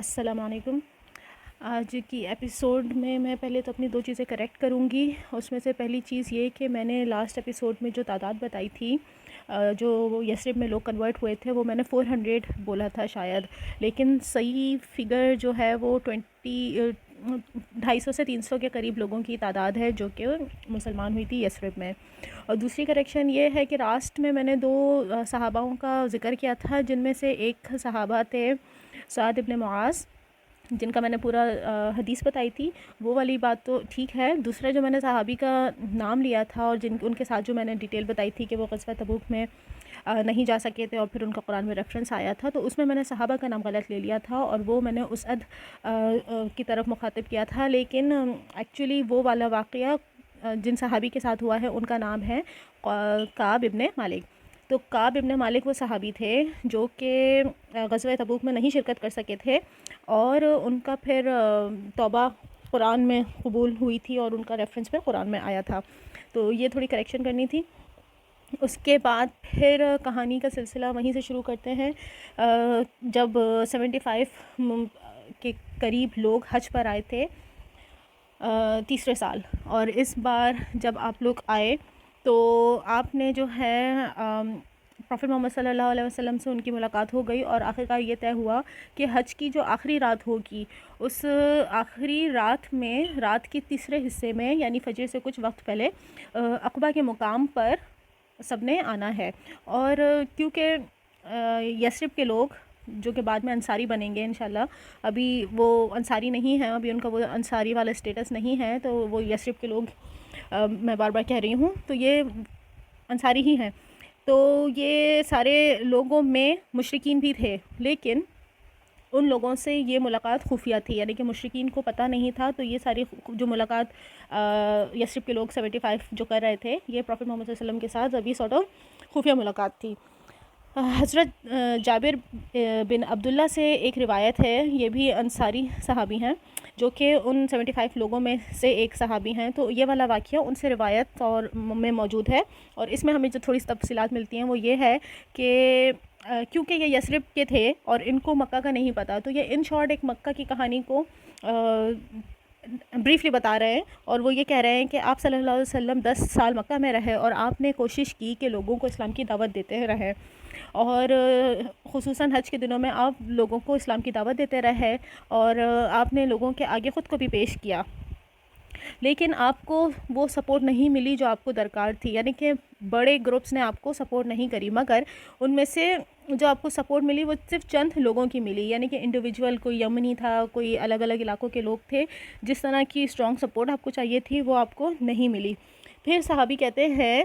السلام علیکم۔ آج کی ایپیسوڈ میں پہلے تو اپنی دو چیزیں کریکٹ کروں گی۔ اس میں سے پہلی چیز یہ کہ میں نے لاسٹ ایپیسوڈ میں جو تعداد بتائی تھی جو یثرب میں لوگ کنورٹ ہوئے تھے وہ میں نے 400 بولا تھا شاید، لیکن صحیح فگر جو ہے وہ 250 سے 300 کے قریب لوگوں کی تعداد ہے جو کہ مسلمان ہوئی تھی یثرب میں۔ اور دوسری کریکشن یہ ہے کہ لاسٹ میں نے دو صحاباؤں کا ذکر کیا تھا، جن میں سے ایک صحابہ تھے سعد ابن معاذ، جن کا میں نے پورا حدیث بتائی تھی، وہ والی بات تو ٹھیک ہے۔ دوسرا جو میں نے صحابی کا نام لیا تھا اور ان کے ساتھ جو میں نے ڈیٹیل بتائی تھی کہ وہ غزوہ تبوک میں نہیں جا سکے تھے اور پھر ان کا قرآن میں ریفرنس آیا تھا، تو اس میں نے صحابہ کا نام غلط لے لیا تھا اور وہ میں نے اسعد کی طرف مخاطب کیا تھا، لیکن ایکچولی وہ والا واقعہ جن صحابی کے ساتھ ہوا ہے ان کا نام ہے کعب ابن مالک۔ تو کعب ابن مالک وہ صحابی تھے جو کہ غزوہ تبوک میں نہیں شرکت کر سکے تھے، اور ان کا پھر توبہ قرآن میں قبول ہوئی تھی اور ان کا ریفرنس پہ قرآن میں آیا تھا۔ تو یہ تھوڑی کریکشن کرنی تھی۔ اس کے بعد پھر کہانی کا سلسلہ وہیں سے شروع کرتے ہیں۔ جب 75 کے قریب لوگ حج پر آئے تھے تیسرے سال، اور اس بار جب آپ لوگ آئے تو آپ نے جو ہے پروفیٹ محمد صلی اللہ علیہ وسلم سے ان کی ملاقات ہو گئی، اور آخر کار یہ طے ہوا کہ حج کی جو آخری رات ہوگی اس آخری رات میں، رات کے تیسرے حصے میں، یعنی فجر سے کچھ وقت پہلے عقبہ کے مقام پر سب نے آنا ہے۔ اور کیونکہ یثرب کے لوگ جو کہ بعد میں انصاری بنیں گے انشاءاللہ، ابھی وہ انصاری نہیں ہیں، ابھی ان کا وہ انصاری والا اسٹیٹس نہیں ہے، تو وہ یثرب کے لوگ میں بار بار کہہ رہی ہوں تو یہ انصاری ہی ہیں، تو یہ سارے لوگوں میں مشرکین بھی تھے، لیکن ان لوگوں سے یہ ملاقات خفیہ تھی، یعنی کہ مشرکین کو پتہ نہیں تھا۔ تو یہ ساری جو ملاقات یثرب کے لوگ 75 جو کر رہے تھے، یہ پروفیٹ محمد صلی اللہ علیہ وسلم کے ساتھ ابھی سارٹ آف خفیہ ملاقات تھی۔ حضرت جابر بن عبداللہ سے ایک روایت ہے، یہ بھی انصاری صحابی ہیں جو کہ ان 75 لوگوں میں سے ایک صحابی ہیں، تو یہ والا واقعہ ان سے روایت اور میں موجود ہے، اور اس میں ہمیں جو تھوڑی سی تفصیلات ملتی ہیں وہ یہ ہے کہ کیونکہ یہ یثرب کے تھے اور ان کو مکہ کا نہیں پتہ، تو یہ ان شارٹ ایک مکہ کی کہانی کو بریفلی بتا رہے ہیں، اور وہ یہ کہہ رہے ہیں کہ آپ صلی اللہ علیہ وسلم 10 سال مکہ میں رہے اور آپ نے کوشش کی کہ لوگوں کو اسلام کی دعوت دیتے رہے، اور خصوصاً حج کے دنوں میں آپ لوگوں کو اسلام کی دعوت دیتے رہے، اور آپ نے لوگوں کے آگے خود کو بھی پیش کیا، لیکن آپ کو وہ سپورٹ نہیں ملی جو آپ کو درکار تھی، یعنی کہ بڑے گروپس نے آپ کو سپورٹ نہیں کری، مگر ان میں سے جو آپ کو سپورٹ ملی وہ صرف چند لوگوں کی ملی، یعنی کہ انڈیویجول، کوئی یمنی تھا، کوئی الگ الگ علاقوں کے لوگ تھے، جس طرح کی اسٹرانگ سپورٹ آپ کو چاہیے تھی وہ آپ کو نہیں ملی۔ پھر صحابی کہتے ہیں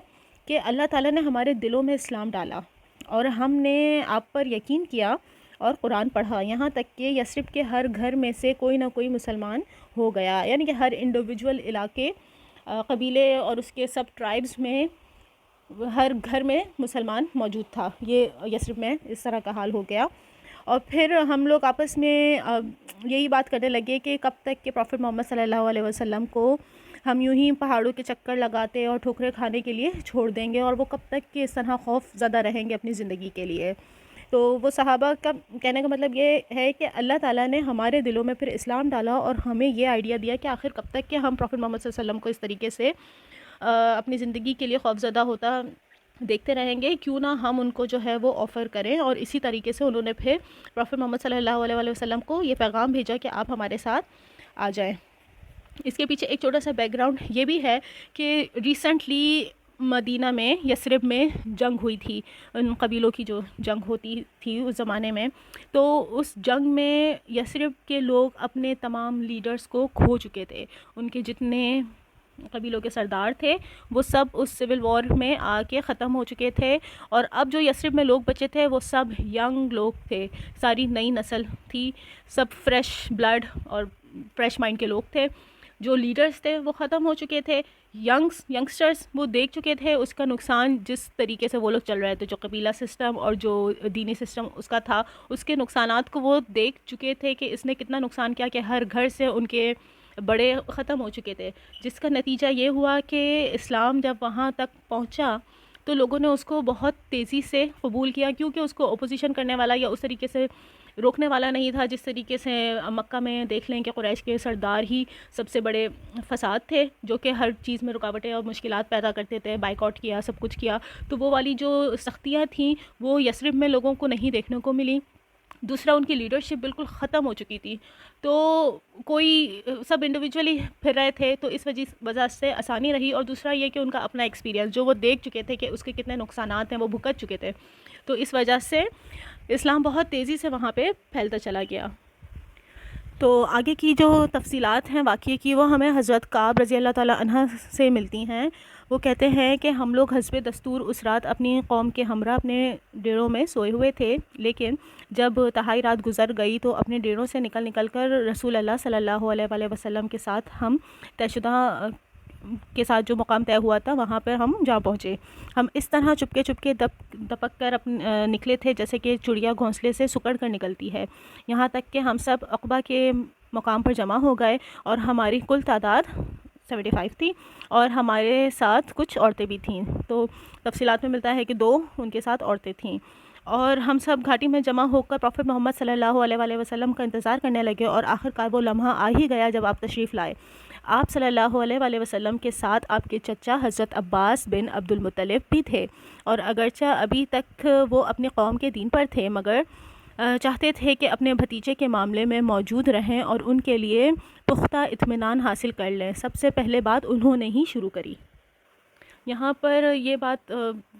کہ اللہ تعالیٰ نے ہمارے دلوں میں اسلام ڈالا اور ہم نے آپ پر یقین کیا اور قرآن پڑھا، یہاں تک کہ یثرب کے ہر گھر میں سے کوئی نہ کوئی مسلمان ہو گیا، یعنی کہ ہر انڈیویجول علاقے، قبیلے اور اس کے سب ٹرائبز میں ہر گھر میں مسلمان موجود تھا، یہ یثرب میں اس طرح کا حال ہو گیا۔ اور پھر ہم لوگ آپس میں یہی بات کرنے لگے کہ کب تک کہ پروفیٹ محمد صلی اللہ علیہ وسلم کو ہم یوں ہی پہاڑوں کے چکر لگاتے اور ٹھوکریں کھانے کے لیے چھوڑ دیں گے، اور وہ کب تک کہ اس طرح خوف زدہ رہیں گے اپنی زندگی کے لیے۔ تو وہ صحابہ کا کہنے کا مطلب یہ ہے کہ اللہ تعالیٰ نے ہمارے دلوں میں پھر اسلام ڈالا اور ہمیں یہ آئیڈیا دیا کہ آخر کب تک کہ ہم پروفیٹ محمد صلی اللہ علیہ وسلم کو اس طریقے سے اپنی زندگی کے لیے خوف زدہ ہوتا دیکھتے رہیں گے، کیوں نہ ہم ان کو جو ہے وہ آفر کریں، اور اسی طریقے سے انہوں نے پھر پروفیٹ محمد صلی اللہ علیہ وسلم کو یہ پیغام بھیجا کہ آپ ہمارے ساتھ آ جائیں۔ اس کے پیچھے ایک چھوٹا سا بیک گراؤنڈ یہ بھی ہے کہ ریسنٹلی مدینہ میں یثرب میں جنگ ہوئی تھی، ان قبیلوں کی جو جنگ ہوتی تھی اس زمانے میں، تو اس جنگ میں یثرب کے لوگ اپنے تمام لیڈرز کو کھو چکے تھے، ان کے جتنے قبیلوں کے سردار تھے وہ سب اس سول وار میں آ کے ختم ہو چکے تھے، اور اب جو یثرب میں لوگ بچے تھے وہ سب ینگ لوگ تھے، ساری نئی نسل تھی، سب فریش بلڈ اور فریش مائنڈ کے لوگ تھے، جو لیڈرز تھے وہ ختم ہو چکے تھے، ینگسٹرز وہ دیکھ چکے تھے اس کا نقصان، جس طریقے سے وہ لوگ چل رہے تھے، جو قبیلہ سسٹم اور جو دینی سسٹم اس کا تھا، اس کے نقصانات کو وہ دیکھ چکے تھے کہ اس نے کتنا نقصان کیا، کہ ہر گھر سے ان کے بڑے ختم ہو چکے تھے، جس کا نتیجہ یہ ہوا کہ اسلام جب وہاں تک پہنچا تو لوگوں نے اس کو بہت تیزی سے قبول کیا، کیونکہ اس کو اپوزیشن کرنے والا یا اس طریقے سے روکنے والا نہیں تھا. جس طریقے سے مکہ میں دیکھ لیں کہ قریش کے سردار ہی سب سے بڑے فساد تھے جو کہ ہر چیز میں رکاوٹیں اور مشکلات پیدا کرتے تھے, بائیکاٹ کیا, سب کچھ کیا. تو وہ والی جو سختیاں تھیں وہ یثرب میں لوگوں کو نہیں دیکھنے کو ملی. دوسرا, ان کی لیڈرشپ بالکل ختم ہو چکی تھی, تو کوئی سب انڈیویجولی پھر رہے تھے, تو اس وجہ سے آسانی رہی. اور دوسرا یہ کہ ان کا اپنا ایکسپیرینس جو وہ دیکھ چکے تھے کہ اس کے کتنے نقصانات ہیں وہ بھگت چکے تھے, تو اس وجہ سے اسلام بہت تیزی سے وہاں پہ پھیلتا چلا گیا. تو آگے کی جو تفصیلات ہیں واقعے کی وہ ہمیں حضرت کعب رضی اللہ تعالیٰ عنہ سے ملتی ہیں. وہ کہتے ہیں کہ ہم لوگ حسب دستور اس رات اپنی قوم کے ہمراہ اپنے ڈیروں میں سوئے ہوئے تھے, لیکن جب تہائی رات گزر گئی تو اپنے ڈیروں سے نکل کر رسول اللہ صلی اللہ علیہ وآلہ وسلم کے ساتھ ہم طے شدہ کے ساتھ جو مقام طے ہوا تھا وہاں پر ہم جا پہنچے. ہم اس طرح چپکے دپک کر نکلے تھے جیسے کہ چڑیا گھونسلے سے سکڑ کر نکلتی ہے, یہاں تک کہ ہم سب عقبہ کے مقام پر جمع ہو گئے اور ہماری کل تعداد 75 تھی اور ہمارے ساتھ کچھ عورتیں بھی تھیں. تو تفصیلات میں ملتا ہے کہ 2 ان کے ساتھ عورتیں تھیں, اور ہم سب گھاٹی میں جمع ہو کر پروفٹ محمد صلی اللہ علیہ وآلہ وسلم کا انتظار کرنے لگے. اور آخر کار وہ لمحہ آ ہی گیا جب آپ تشریف لائے. آپ صلی اللہ علیہ وآلہ وسلم کے ساتھ آپ کے چچا حضرت عباس بن عبد المطلب بھی تھے, اور اگرچہ ابھی تک وہ اپنی قوم کے دین پر تھے مگر چاہتے تھے کہ اپنے بھتیجے کے معاملے میں موجود رہیں اور ان کے لیے پختہ اطمینان حاصل کر لیں. سب سے پہلے بات انہوں نے ہی شروع کری. یہاں پر یہ بات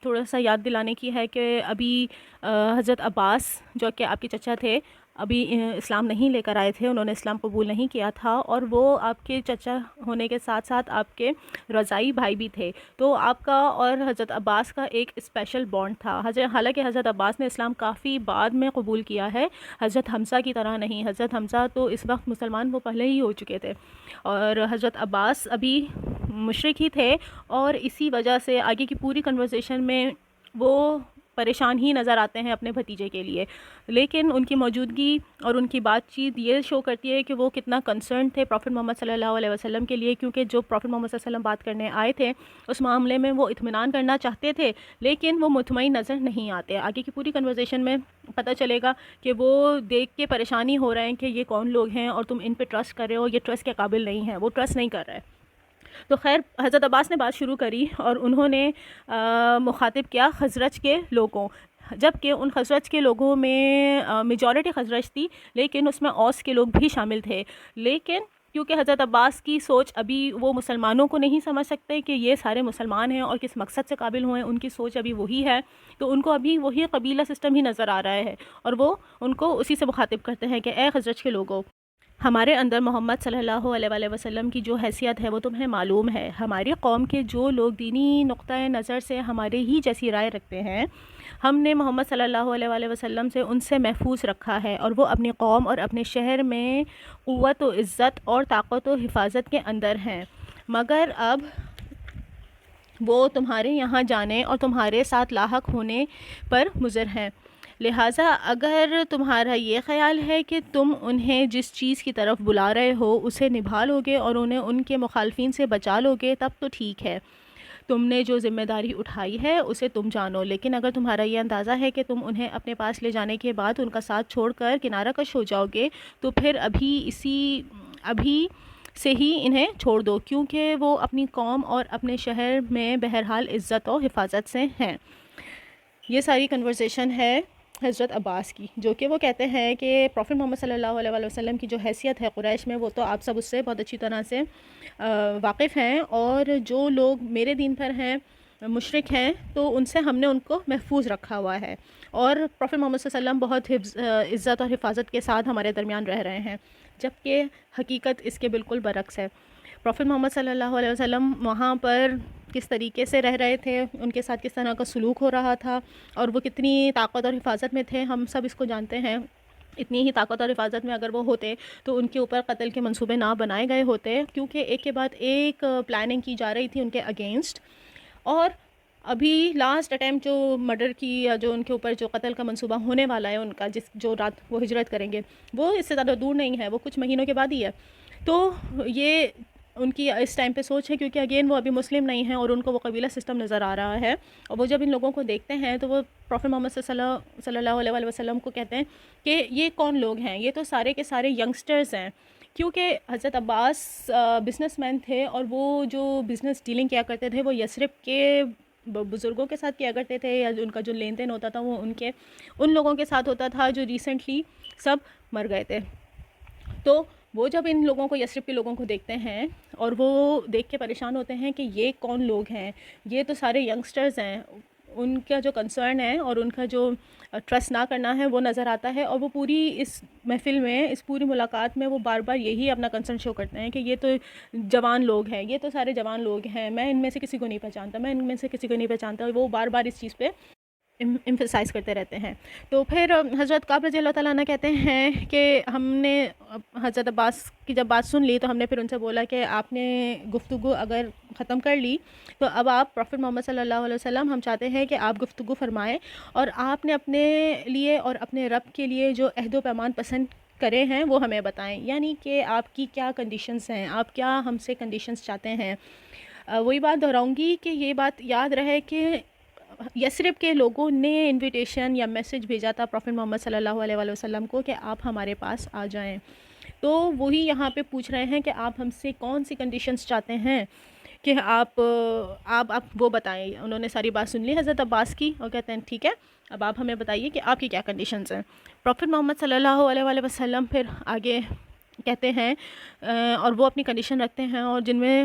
تھوڑا سا یاد دلانے کی ہے کہ ابھی حضرت عباس جو کہ آپ کے چچا تھے ابھی اسلام نہیں لے کر آئے تھے, انہوں نے اسلام قبول نہیں کیا تھا, اور وہ آپ کے چچا ہونے کے ساتھ ساتھ آپ کے رضائی بھائی بھی تھے. تو آپ کا اور حضرت عباس کا ایک اسپیشل بانڈ تھا. حالانکہ حضرت عباس نے اسلام کافی بعد میں قبول کیا ہے, حضرت حمزہ کی طرح نہیں. حضرت حمزہ تو اس وقت مسلمان وہ پہلے ہی ہو چکے تھے, اور حضرت عباس ابھی مشرک ہی تھے, اور اسی وجہ سے آگے کی پوری کنورسیشن میں وہ پریشان ہی نظر آتے ہیں اپنے بھتیجے کے لیے. لیکن ان کی موجودگی اور ان کی بات چیت یہ شو کرتی ہے کہ وہ کتنا کنسرن تھے پروفٹ محمد صلی اللہ علیہ وسلم کے لیے, کیونکہ جو پروفٹ محمد صلی اللہ علیہ وسلم بات کرنے آئے تھے اس معاملے میں وہ اطمینان کرنا چاہتے تھے, لیکن وہ مطمئن نظر نہیں آتے. آگے کی پوری کنورسیشن میں پتہ چلے گا کہ وہ دیکھ کے پریشانی ہو رہے ہیں کہ یہ کون لوگ ہیں اور تم ان پہ ٹرسٹ کر رہے ہو, یہ ٹرسٹ کے قابل نہیں ہے, وہ ٹرسٹ نہیں کر رہے. تو خیر, حضرت عباس نے بات شروع کری اور انہوں نے مخاطب کیا خزرج کے لوگوں, جبکہ ان خزرج کے لوگوں میں میجورٹی خزرج تھی, لیکن اس میں اوس کے لوگ بھی شامل تھے. لیکن کیونکہ حضرت عباس کی سوچ ابھی وہ مسلمانوں کو نہیں سمجھ سکتے کہ یہ سارے مسلمان ہیں اور کس مقصد سے قابل ہوئے ہیں, ان کی سوچ ابھی وہی ہے, تو ان کو ابھی وہی قبیلہ سسٹم ہی نظر آ رہا ہے, اور وہ ان کو اسی سے مخاطب کرتے ہیں کہ اے خزرج کے لوگوں, ہمارے اندر محمد صلی اللہ علیہ وآلہ وسلم کی جو حیثیت ہے وہ تمہیں معلوم ہے. ہماری قوم کے جو لوگ دینی نقطۂ نظر سے ہمارے ہی جیسی رائے رکھتے ہیں, ہم نے محمد صلی اللہ علیہ وآلہ وسلم سے ان سے محفوظ رکھا ہے, اور وہ اپنی قوم اور اپنے شہر میں قوت و عزت اور طاقت و حفاظت کے اندر ہیں, مگر اب وہ تمہارے یہاں جانے اور تمہارے ساتھ لاحق ہونے پر مضر ہیں. لہٰذا اگر تمہارا یہ خیال ہے کہ تم انہیں جس چیز کی طرف بلا رہے ہو اسے نبھا لوگے اور انہیں ان کے مخالفین سے بچا لوگے تب تو ٹھیک ہے, تم نے جو ذمہ داری اٹھائی ہے اسے تم جانو. لیکن اگر تمہارا یہ اندازہ ہے کہ تم انہیں اپنے پاس لے جانے کے بعد ان کا ساتھ چھوڑ کر کنارہ کش ہو جاؤ گے تو پھر ابھی سے ہی انہیں چھوڑ دو, کیونکہ وہ اپنی قوم اور اپنے شہر میں بہرحال عزت و حفاظت سے ہیں. یہ ساری کنورسیشن ہے حضرت عباس کی, جو کہ وہ کہتے ہیں کہ پروفٹ محمد صلی اللہ علیہ وآلہ وسلم کی جو حیثیت ہے قریش میں وہ تو آپ سب اس سے بہت اچھی طرح سے واقف ہیں, اور جو لوگ میرے دین پر ہیں مشرک ہیں تو ان سے ہم نے ان کو محفوظ رکھا ہوا ہے, اور پروفٹ محمد صلی اللہ علیہ وسلم بہت عزت اور حفاظت کے ساتھ ہمارے درمیان رہ رہے ہیں, جبکہ حقیقت اس کے بالکل برعکس ہے. پروفٹ محمد صلی اللہ علیہ وسلم وہاں پر کس طریقے سے رہ رہے تھے, ان کے ساتھ کس طرح کا سلوک ہو رہا تھا, اور وہ کتنی طاقت اور حفاظت میں تھے, ہم سب اس کو جانتے ہیں. اتنی ہی طاقت اور حفاظت میں اگر وہ ہوتے تو ان کے اوپر قتل کے منصوبے نہ بنائے گئے ہوتے, کیونکہ ایک کے بعد ایک پلاننگ کی جا رہی تھی ان کے اگینسٹ. اور ابھی لاسٹ اٹیمپٹ جو مرڈر کی یا جو ان کے اوپر جو قتل کا منصوبہ ہونے والا ہے ان کا, جو رات وہ ہجرت کریں گے, وہ اس سے زیادہ دور نہیں ہے, وہ کچھ مہینوں کے بعد ہی ہے. تو یہ ان کی اس ٹائم پہ سوچ ہے، کیونکہ اگین وہ ابھی مسلم نہیں ہیں اور ان کو وہ قبیلہ سسٹم نظر آ رہا ہے، اور وہ جب ان لوگوں کو دیکھتے ہیں تو وہ پروفیٹ محمد صلی اللہ علیہ وآلہ وسلم کو کہتے ہیں کہ یہ کون لوگ ہیں، یہ تو سارے کے سارے ینگسٹرز ہیں، کیونکہ حضرت عباس بزنس مین تھے، اور وہ جو بزنس ڈیلنگ کیا کرتے تھے وہ یثرب کے بزرگوں کے ساتھ کیا کرتے تھے، یا ان کا جو لین دین ہوتا تھا وہ ان لوگوں کے ساتھ ہوتا تھا جو ریسنٹلی سب مر گئے تھے۔ تو وہ جب ان لوگوں کو، یثرب کے لوگوں کو دیکھتے ہیں اور وہ دیکھ کے پریشان ہوتے ہیں کہ یہ کون لوگ ہیں، یہ تو سارے ینگسٹرز ہیں، ان کا جو کنسرن ہے اور ان کا جو ٹرسٹ نہ کرنا ہے وہ نظر آتا ہے، اور وہ پوری اس محفل میں، اس پوری ملاقات میں وہ بار بار یہی اپنا کنسرن شو کرتے ہیں کہ یہ تو جوان لوگ ہیں، یہ تو سارے جوان لوگ ہیں، میں ان میں سے کسی کو نہیں پہچانتا، میں ان میں سے کسی کو نہیں پہچانتا، وہ بار بار اس چیز پہ ایمفسائز کرتے رہتے ہیں۔ تو پھر حضرت کعب رضی اللہ تعالیٰ عنہ کہتے ہیں کہ ہم نے حضرت عباس کی جب بات سن لی تو ہم نے پھر ان سے بولا کہ آپ نے گفتگو اگر ختم کر لی تو اب آپ پروفیٹ محمد صلی اللہ علیہ وسلم، ہم چاہتے ہیں کہ آپ گفتگو فرمائیں، اور آپ نے اپنے لیے اور اپنے رب کے لیے جو عہد و پیمان پسند کرے ہیں وہ ہمیں بتائیں، یعنی کہ آپ کی کیا کنڈیشنز ہیں، آپ کیا ہم سے کنڈیشنز چاہتے ہیں۔ وہی بات دہراؤں گی کہ یہ بات یاد رہے کہ یثرب کے لوگوں نے انویٹیشن یا میسج بھیجا تھا پروفیٹ محمد صلی اللہ علیہ وآلہ وسلم کو کہ آپ ہمارے پاس آ جائیں، تو وہی یہاں پہ پوچھ رہے ہیں کہ آپ ہم سے کون سی کنڈیشنز چاہتے ہیں کہ آپ وہ بتائیں۔ انہوں نے ساری بات سن لی حضرت عباس کی اور کہتے ہیں ٹھیک ہے، اب آپ ہمیں بتائیے کہ آپ کی کیا کنڈیشنز ہیں۔ پروفیٹ محمد صلی اللہ علیہ وآلہ وسلم پھر آگے کہتے ہیں اور وہ اپنی کنڈیشن رکھتے ہیں، اور جن میں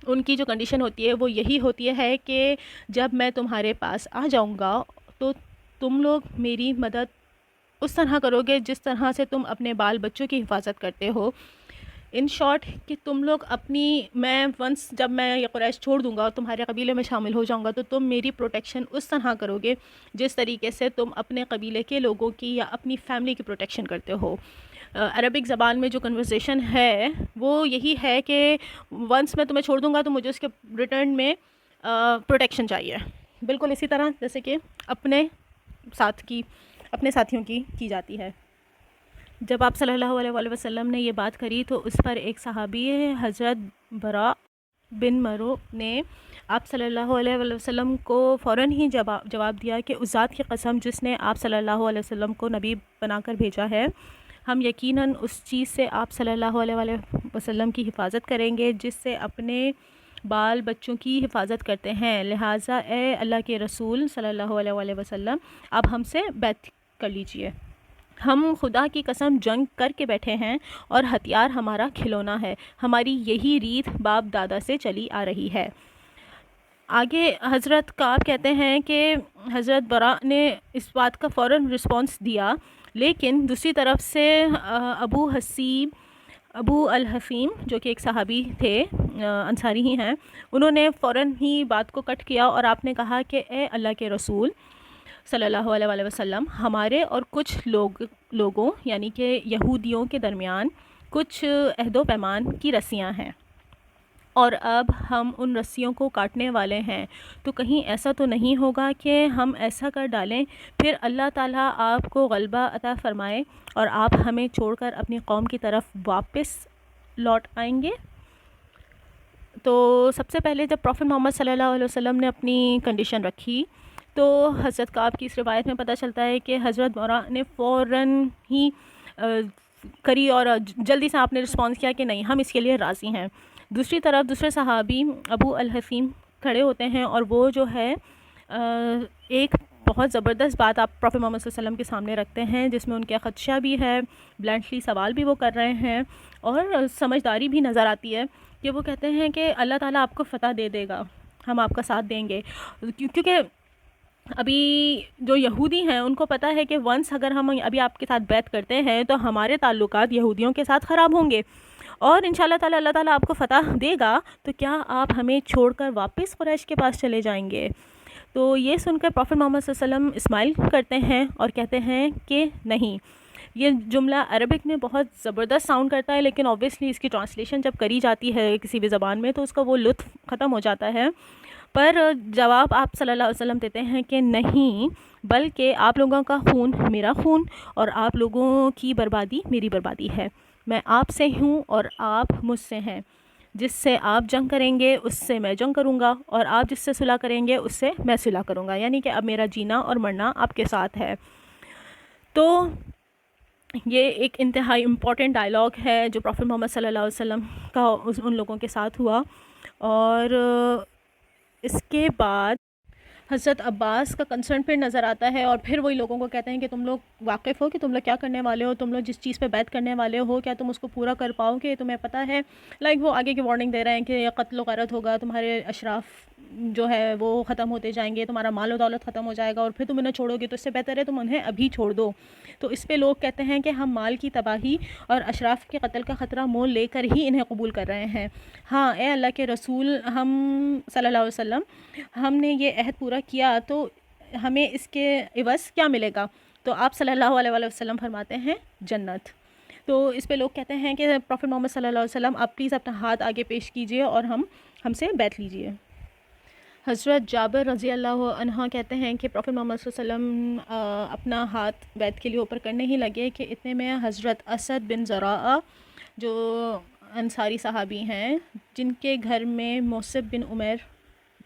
ان کی جو کنڈیشن ہوتی ہے وہ یہی ہوتی ہے کہ جب میں تمہارے پاس آ جاؤں گا تو تم لوگ میری مدد اس طرح کرو گے جس طرح سے تم اپنے بال بچوں کی حفاظت کرتے ہو۔ ان شارٹ کہ تم لوگ میں ونس جب میں یہ قریش چھوڑ دوں گا اور تمہارے قبیلے میں شامل ہو جاؤں گا تو تم میری پروٹیکشن اس طرح کرو گے جس طریقے سے تم اپنے قبیلے کے لوگوں کی یا اپنی فیملی کی پروٹیکشن کرتے ہو۔ عربک زبان میں جو کنورسیشن ہے وہ یہی ہے کہ ونس میں تمہیں چھوڑ دوں گا تو مجھے اس کے ریٹرن میں پروٹیکشن چاہیے، بالکل اسی طرح جیسے کہ اپنے ساتھیوں کی جاتی ہے۔ جب آپ صلی اللہ علیہ وآلہ وسلم نے یہ بات کری تو اس پر ایک صحابی حضرت برا بن مرو نے آپ صلی اللہ علیہ وآلہ وسلم کو فوراً ہی جواب دیا کہ اس ذات کی قسم جس نے آپ صلی اللہ علیہ وسلم کو نبی بنا کر بھیجا ہے، ہم یقیناً اس چیز سے آپ صلی اللہ علیہ وآلہ وسلم کی حفاظت کریں گے جس سے اپنے بال بچوں کی حفاظت کرتے ہیں، لہٰذا اے اللہ کے رسول صلی اللہ علیہ وآلہ وسلم آپ ہم سے بیعت کر لیجئے۔ ہم خدا کی قسم جنگ کر کے بیٹھے ہیں اور ہتھیار ہمارا کھلونا ہے، ہماری یہی ریت باپ دادا سے چلی آ رہی ہے۔ آگے حضرت کعب کہتے ہیں کہ حضرت برا نے اس بات کا فوراً رسپانس دیا، لیکن دوسری طرف سے ابو الحسیم جو کہ ایک صحابی تھے، انصاری ہی ہیں، انہوں نے فوراً ہی بات کو کٹ کیا اور آپ نے کہا کہ اے اللہ کے رسول صلی اللہ علیہ وآلہ وسلم، ہمارے اور کچھ لوگوں یعنی کہ یہودیوں کے درمیان کچھ عہد و پیمان کی رسیاں ہیں، اور اب ہم ان رسیوں کو کاٹنے والے ہیں، تو کہیں ایسا تو نہیں ہوگا کہ ہم ایسا کر ڈالیں پھر اللہ تعالیٰ آپ کو غلبہ عطا فرمائے اور آپ ہمیں چھوڑ کر اپنی قوم کی طرف واپس لوٹ آئیں گے۔ تو سب سے پہلے جب پروفیٹ محمد صلی اللہ علیہ وسلم نے اپنی کنڈیشن رکھی تو حضرت کعب کی اس روایت میں پتہ چلتا ہے کہ حضرت برا نے فوراً ہی کری اور جلدی سے آپ نے رسپانس کیا کہ نہیں، ہم اس کے لیے راضی ہیں۔ دوسری طرف دوسرے صحابی ابو الحسیم کھڑے ہوتے ہیں اور وہ جو ہے ایک بہت زبردست بات آپ پروفیٹ محمد صلی اللہ علیہ وسلم کے سامنے رکھتے ہیں جس میں ان کا خدشہ بھی ہے، بلنٹلی سوال بھی وہ کر رہے ہیں اور سمجھداری بھی نظر آتی ہے کہ وہ کہتے ہیں کہ اللہ تعالیٰ آپ کو فتح دے دے گا، ہم آپ کا ساتھ دیں گے، کیونکہ ابھی جو یہودی ہیں ان کو پتہ ہے کہ ونس اگر ہم ابھی آپ کے ساتھ بیعت کرتے ہیں تو ہمارے تعلقات یہودیوں کے ساتھ خراب ہوں گے، اور انشاءاللہ تعالی اللہ تعالیٰ آپ کو فتح دے گا تو کیا آپ ہمیں چھوڑ کر واپس قریش کے پاس چلے جائیں گے؟ تو یہ سن کر پروفیٹ محمد صلی اللہ علیہ وسلم اسمائل کرتے ہیں اور کہتے ہیں کہ نہیں۔ یہ جملہ عربک میں بہت زبردست ساؤنڈ کرتا ہے، لیکن اوبویسلی اس کی ٹرانسلیشن جب کری جاتی ہے کسی بھی زبان میں تو اس کا وہ لطف ختم ہو جاتا ہے، پر جواب آپ صلی اللہ علیہ وسلم دیتے ہیں کہ نہیں، بلکہ آپ لوگوں کا خون میرا خون اور آپ لوگوں کی بربادی میری بربادی ہے، میں آپ سے ہوں اور آپ مجھ سے ہیں، جس سے آپ جنگ کریں گے اس سے میں جنگ کروں گا، اور آپ جس سے صلح کریں گے اس سے میں صلح کروں گا، یعنی کہ اب میرا جینا اور مرنا آپ کے ساتھ ہے۔ تو یہ ایک انتہائی امپورٹنٹ ڈائلاگ ہے جو پروفٹ محمد صلی اللہ علیہ وسلم کا ان لوگوں کے ساتھ ہوا۔ اور اس کے بعد حضرت عباس کا کنسرن پھر نظر آتا ہے، اور پھر وہی لوگوں کو کہتے ہیں کہ تم لوگ واقف ہو کہ تم لوگ کیا کرنے والے ہو، تم لوگ جس چیز پہ بیعت کرنے والے ہو کیا تم اس کو پورا کر پاؤ گے، تمہیں پتہ ہے وہ آگے کی وارننگ دے رہے ہیں کہ یہ قتل و غارت ہوگا، تمہارے اشراف جو ہے وہ ختم ہوتے جائیں گے، تمہارا مال و دولت ختم ہو جائے گا، اور پھر تم انہیں چھوڑو گے، تو اس سے بہتر ہے تم انہیں ابھی چھوڑ دو۔ تو اس پہ لوگ کہتے ہیں کہ ہم مال کی تباہی اور اشراف کے قتل کا خطرہ مول لے کر ہی انہیں قبول کر رہے ہیں۔ ہاں اے اللہ کے رسول، ہم صلی اللہ علیہ وسلم، ہم نے یہ عہد پورا کیا تو ہمیں اس کے عوض کیا ملے گا؟ تو آپ صلی اللہ علیہ وسلم فرماتے ہیں جنت۔ تو اس پہ لوگ کہتے ہیں کہ پروفٹ محمد صلی اللہ علیہ وسلم آپ پلیز اپنا ہاتھ آگے پیش کیجئے اور ہم سے بیعت لیجئے۔ حضرت جابر رضی اللہ عنہ کہتے ہیں کہ پروفٹ محمد صلی اللہ علیہ وسلم اپنا ہاتھ بیعت کے لیے اوپر کرنے ہی لگے کہ اتنے میں حضرت اسد بن زراعہ جو انصاری صحابی ہیں جن کے گھر میں موصب بن عمیر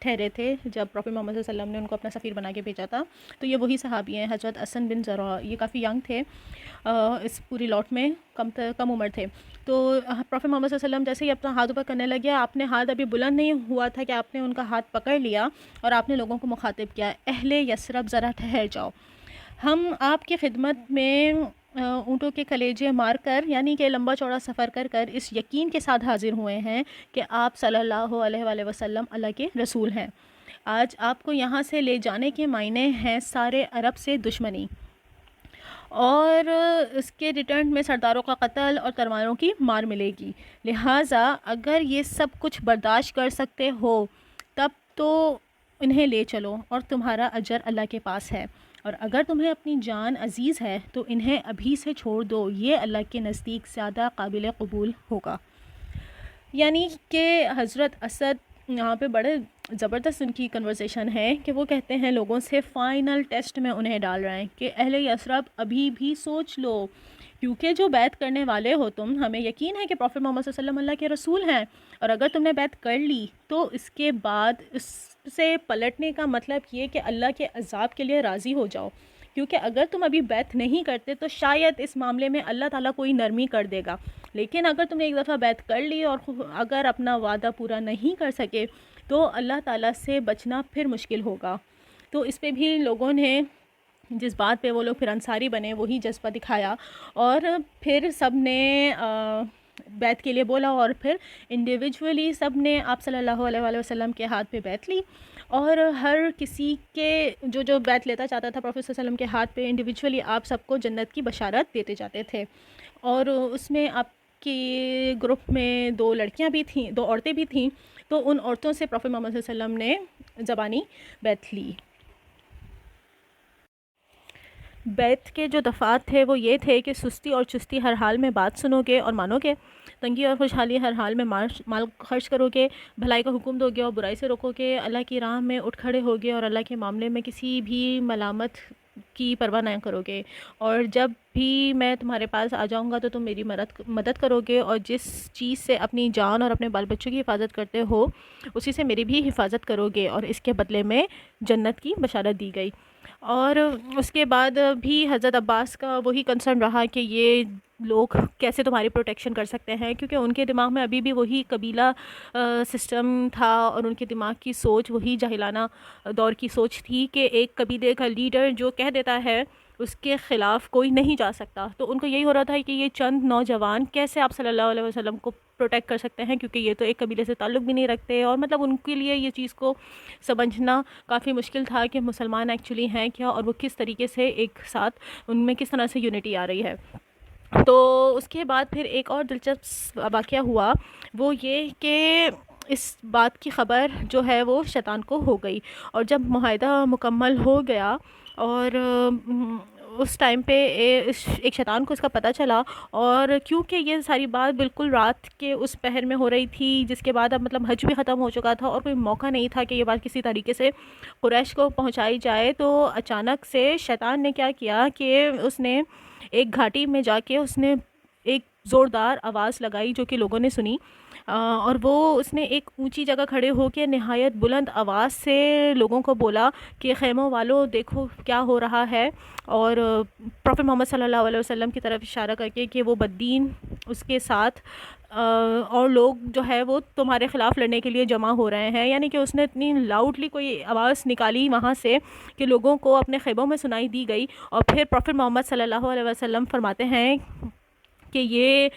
ٹھہرے تھے جب پروفٹ محمد صلی اللہ علیہ وسلم نے ان کو اپنا سفیر بنا کے بھیجا تھا، تو یہ وہی صحابی ہیں حضرت اسد بن زراعہ، یہ کافی ینگ تھے، اس پوری لاٹ میں کم عمر تھے۔ تو پروفٹ محمد صلی اللہ علیہ وسلم جیسے ہی اپنا ہاتھ اوپر کرنے لگے، آپ نے ہاتھ ابھی بلند نہیں ہوا تھا کہ آپ نے ان کا ہاتھ پکڑ لیا اور آپ نے لوگوں کو مخاطب کیا، اہل یثرب ذرا ٹھہر جاؤ، ہم آپ کی خدمت میں اونٹوں کے کلیجے مار کر، یعنی کہ لمبا چوڑا سفر کر کر اس یقین کے ساتھ حاضر ہوئے ہیں کہ آپ صلی اللہ علیہ وآلہ وسلم اللہ کے رسول ہیں۔ آج آپ کو یہاں سے لے جانے کے معنی ہیں سارے عرب سے دشمنی، اور اس کے ریٹرن میں سرداروں کا قتل اور تلواروں کی مار ملے گی، لہٰذا اگر یہ سب کچھ برداشت کر سکتے ہو تب تو انہیں لے چلو اور تمہارا اجر اللہ کے پاس ہے، اور اگر تمہیں اپنی جان عزیز ہے تو انہیں ابھی سے چھوڑ دو، یہ اللہ کے نزدیک زیادہ قابل قبول ہوگا۔ یعنی کہ حضرت اسد یہاں پہ بڑے زبردست ان کی کنورسیشن ہے کہ وہ کہتے ہیں لوگوں سے فائنل ٹیسٹ میں انہیں ڈال رہے ہیں کہ اہل یثرب ابھی بھی سوچ لو، کیونکہ جو بیعت کرنے والے ہو تم، ہمیں یقین ہے کہ پروفٹ محمد صلی اللہ علیہ وسلم اللہ کے رسول ہیں، اور اگر تم نے بیعت کر لی تو اس کے بعد اس سے پلٹنے کا مطلب یہ کہ اللہ کے عذاب کے لیے راضی ہو جاؤ، کیونکہ اگر تم ابھی بیعت نہیں کرتے تو شاید اس معاملے میں اللہ تعالیٰ کوئی نرمی کر دے گا، لیکن اگر تم نے ایک دفعہ بیعت کر لی اور اگر اپنا وعدہ پورا نہیں کر سکے تو اللہ تعالیٰ سے بچنا پھر مشکل ہوگا۔ تو اس پہ بھی لوگوں نے، جس بات پہ وہ لوگ پھر انصاری بنے، وہی جذبہ دکھایا، اور پھر سب نے بیعت کے لیے بولا، اور پھر انڈیویجولی سب نے آپ صلی اللہ علیہ وآلہ وسلم کے ہاتھ پہ بیعت لی، اور ہر کسی کے جو بیعت لیتا چاہتا تھا پروفٹ صلی اللہ علیہ وسلم کے ہاتھ پہ انڈیویجولی آپ سب کو جنت کی بشارت دیتے جاتے تھے۔ اور اس میں آپ کی گروپ میں 2 لڑکیاں بھی تھیں، 2 عورتیں بھی تھیں، تو ان عورتوں سے پروفٹ محمد صلی اللہ علیہ وسلم نے زبانی بیعت لی۔ بیعت کے جو دفعات تھے وہ یہ تھے کہ سستی اور چستی ہر حال میں بات سنو گے اور مانو گے، تنگی اور خوشحالی ہر حال میں مال خرچ کرو گے، بھلائی کا حکم دو گے اور برائی سے روکو گے، اللہ کی راہ میں اٹھ کھڑے ہوگے اور اللہ کے معاملے میں کسی بھی ملامت کی پرواہ نہ کرو گے، اور جب بھی میں تمہارے پاس آ جاؤں گا تو تم میری مدد کرو گے، اور جس چیز سے اپنی جان اور اپنے بال بچوں کی حفاظت کرتے ہو اسی سے میری بھی حفاظت کرو گے، اور اس کے بدلے میں جنت کی بشارت دی گئی۔ اور اس کے بعد بھی حضرت عباس کا وہی کنسرن رہا کہ یہ لوگ کیسے تمہاری پروٹیکشن کر سکتے ہیں، کیونکہ ان کے دماغ میں ابھی بھی وہی قبیلہ سسٹم تھا، اور ان کے دماغ کی سوچ وہی جاہلانہ دور کی سوچ تھی کہ ایک قبیلے کا لیڈر جو کہہ دیتا ہے اس کے خلاف کوئی نہیں جا سکتا، تو ان کو یہی ہو رہا تھا کہ یہ چند نوجوان کیسے آپ صلی اللہ علیہ وسلم کو پروٹیکٹ کر سکتے ہیں، کیونکہ یہ تو ایک قبیلے سے تعلق بھی نہیں رکھتے، اور مطلب ان کے لیے یہ چیز کو سمجھنا کافی مشکل تھا کہ مسلمان ایکچولی ہیں کیا، اور وہ کس طریقے سے ایک ساتھ ان میں کس طرح سے یونٹی آ رہی ہے۔ تو اس کے بعد پھر ایک اور دلچسپ واقعہ ہوا، وہ یہ کہ اس بات کی خبر جو ہے وہ شیطان کو ہو گئی، اور جب معاہدہ مکمل ہو گیا اور اس ٹائم پہ ایک شیطان کو اس کا پتہ چلا، اور کیونکہ یہ ساری بات بالکل رات کے اس پہر میں ہو رہی تھی جس کے بعد اب مطلب حج بھی ختم ہو چکا تھا اور کوئی موقع نہیں تھا کہ یہ بات کسی طریقے سے قریش کو پہنچائی جائے، تو اچانک سے شیطان نے کیا کیا کہ اس نے ایک گھاٹی میں جا کے اس نے ایک زوردار آواز لگائی جو کہ لوگوں نے سنی، اور وہ اس نے ایک اونچی جگہ کھڑے ہو کے نہایت بلند آواز سے لوگوں کو بولا کہ خیموں والوں دیکھو کیا ہو رہا ہے، اور پروفٹ محمد صلی اللہ علیہ وسلم کی طرف اشارہ کر کے کہ وہ بددین اس کے ساتھ اور لوگ جو ہے وہ تمہارے خلاف لڑنے کے لیے جمع ہو رہے ہیں. یعنی کہ اس نے اتنی لاؤڈلی کوئی آواز نکالی وہاں سے کہ لوگوں کو اپنے خیموں میں سنائی دی گئی. اور پھر پروفٹ محمد صلی اللہ علیہ وسلم فرماتے ہیں کہ یہ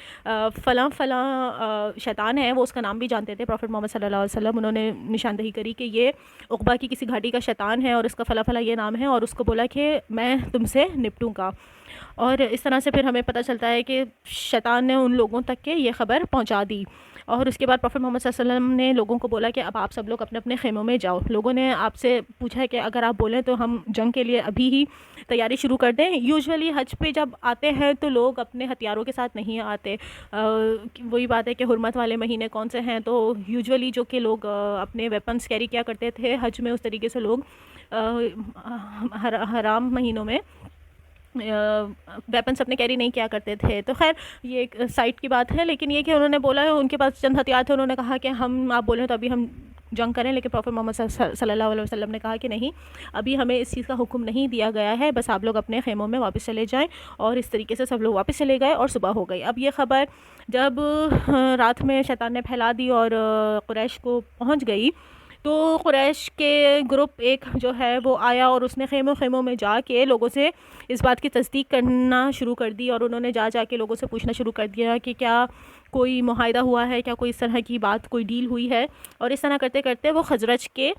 فلاں فلاں شیطان ہے، وہ اس کا نام بھی جانتے تھے پروفٹ محمد صلی اللہ علیہ وسلم. انہوں نے نشاندہی کری کہ یہ عقبہ کی کسی گھاٹی کا شیطان ہے اور اس کا فلاں فلاں یہ نام ہے، اور اس کو بولا کہ میں تم سے نپٹوں گا. اور اس طرح سے پھر ہمیں پتہ چلتا ہے کہ شیطان نے ان لوگوں تک کے یہ خبر پہنچا دی. اور اس کے بعد پروفٹ محمد صلی اللہ علیہ وسلم نے لوگوں کو بولا کہ اب آپ سب لوگ اپنے اپنے خیموں میں جاؤ. لوگوں نے آپ سے پوچھا ہے کہ اگر آپ بولیں تو ہم جنگ کے لیے ابھی ہی تیاری شروع کر دیں. یوزولی حج پہ جب آتے ہیں تو لوگ اپنے ہتھیاروں کے ساتھ نہیں آتے. وہی بات ہے کہ حرمت والے مہینے کون سے ہیں، تو یوزولی جو کہ لوگ اپنے ویپنس کیری کیا کرتے تھے حج میں، اس طریقے سے لوگ حرام مہینوں میں ویپنس اپنے کیری نہیں کیا کرتے تھے. تو خیر یہ ایک سائٹ کی بات ہے، لیکن یہ کہ انہوں نے بولا ہے ان کے پاس چند ہتھیار تھے، انہوں نے کہا کہ ہم آپ بولیں تو ابھی ہم جنگ کریں. لیکن پروفٹ محمد صلی اللہ علیہ وسلم نے کہا کہ نہیں، ابھی ہمیں اس چیز کا حکم نہیں دیا گیا ہے، بس آپ لوگ اپنے خیموں میں واپس چلے جائیں. اور اس طریقے سے سب لوگ واپس چلے گئے اور صبح ہو گئی. اب یہ خبر جب رات میں شیطان نے پھیلا دی اور قریش کو پہنچ گئی، تو قریش کے گروپ ایک جو ہے وہ آیا اور اس نے خیموں میں جا کے لوگوں سے اس بات کی تصدیق کرنا شروع کر دی. اور انہوں نے جا کے لوگوں سے پوچھنا شروع کر دیا کہ کیا کوئی معاہدہ ہوا ہے، کیا کوئی اس طرح کی بات، کوئی ڈیل ہوئی ہے. اور اس طرح کرتے کرتے وہ خزرج کے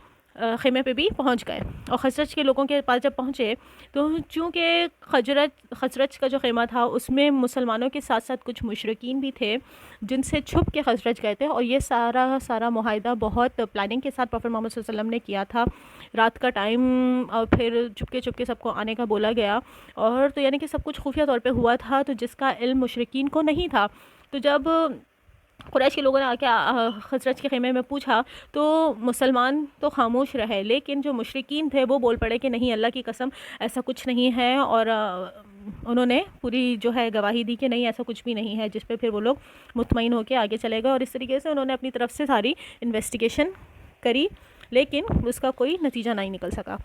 خیمے پہ بھی پہنچ گئے. اور خزرج کے لوگوں کے پاس جب پہنچے تو چونکہ خزرج کا جو خیمہ تھا اس میں مسلمانوں کے ساتھ ساتھ کچھ مشرکین بھی تھے جن سے چھپ کے خزرج گئے تھے. اور یہ سارا معاہدہ بہت پلاننگ کے ساتھ پروفٹ محمد صلی اللہ علیہ وسلم نے کیا تھا. رات کا ٹائم، اور پھر چپکے سب کو آنے کا بولا گیا. اور تو یعنی کہ سب کچھ خفیہ طور پہ ہوا تھا، تو جس کا علم مشرکین کو نہیں تھا. تو جب قریش کے لوگوں نے آ کے خزرج کے خیمے میں پوچھا تو مسلمان تو خاموش رہے، لیکن جو مشرکین تھے وہ بول پڑے کہ نہیں، اللہ کی قسم ایسا کچھ نہیں ہے. اور انہوں نے پوری جو ہے گواہی دی کہ نہیں ایسا کچھ بھی نہیں ہے، جس پہ پھر وہ لوگ مطمئن ہو کے آگے چلے گئے. اور اس طریقے سے انہوں نے اپنی طرف سے ساری انویسٹیگیشن کری، لیکن اس کا کوئی نتیجہ نہیں نکل سکا.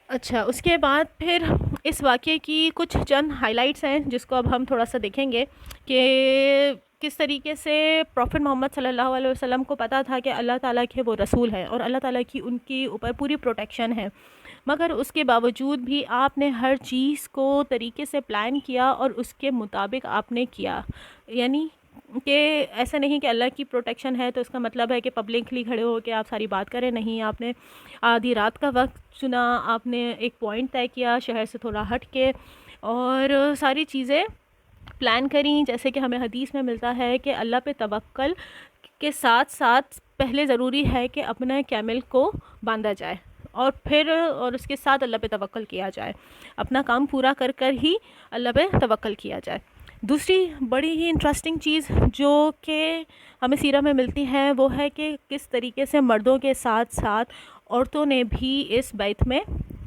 اچھا، اس کے بعد پھر اس واقعے کی کچھ چند ہائی لائٹس ہیں جس کو اب ہم تھوڑا سا دیکھیں گے کہ کس طریقے سے پروفٹ محمد صلی اللہ علیہ وسلم کو پتہ تھا کہ اللہ تعالیٰ کے وہ رسول ہیں اور اللہ تعالیٰ کی ان کے اوپر پوری پروٹیکشن ہے، مگر اس کے باوجود بھی آپ نے ہر چیز کو طریقے سے پلان کیا اور اس کے مطابق آپ نے کیا. یعنی کہ ایسا نہیں کہ اللہ کی پروٹیکشن ہے تو اس کا مطلب ہے کہ پبلکلی کھڑے ہو کے آپ ساری بات کریں. نہیں، آپ نے آدھی رات کا وقت چنا، آپ نے ایک پوائنٹ طے کیا شہر سے تھوڑا ہٹ کے، اور ساری چیزیں پلان کریں. جیسے کہ ہمیں حدیث میں ملتا ہے کہ اللہ پہ توکل کے ساتھ ساتھ پہلے ضروری ہے کہ اپنا کیمل کو باندھا جائے، اور اس کے ساتھ اللہ پہ توکل کیا جائے. اپنا کام پورا کر ہی اللہ پہ توکل کیا جائے. دوسری بڑی ہی انٹرسٹنگ چیز جو کہ ہمیں سیرہ میں ملتی ہے وہ ہے کہ کس طریقے سے مردوں کے ساتھ ساتھ عورتوں نے بھی اس بیعت میں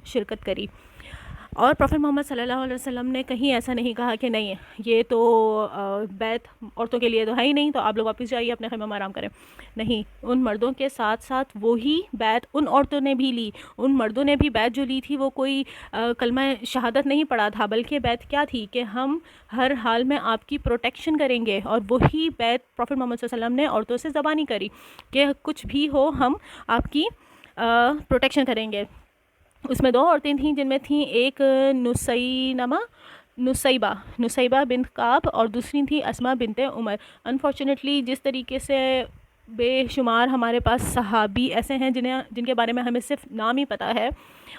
شرکت کری. اور پروفٹ محمد صلی اللہ علیہ وسلم نے کہیں ایسا نہیں کہا کہ نہیں یہ تو بیعت عورتوں کے لیے تو ہے ہی نہیں، تو آپ لوگ واپس جائیے اپنے خیمے میں آرام کریں. نہیں، ان مردوں کے ساتھ ساتھ وہی بیعت ان عورتوں نے بھی لی. ان مردوں نے بھی بیعت جو لی تھی وہ کوئی کلمہ شہادت نہیں پڑھا تھا، بلکہ بیعت کیا تھی کہ ہم ہر حال میں آپ کی پروٹیکشن کریں گے. اور وہی بیعت پروفٹ محمد صلی اللہ علیہ وسلم نے عورتوں سے زبانی کری کہ کچھ بھی ہو ہم آپ کی پروٹیکشن کریں گے. اس میں 2 عورتیں تھیں جن میں تھیں ایک نصیبہ بنت کعب اور دوسری تھی اسماء بنت عمر. انفارچونیٹلی جس طریقے سے بے شمار ہمارے پاس صحابی ایسے ہیں جن کے بارے میں ہمیں صرف نام ہی پتہ ہے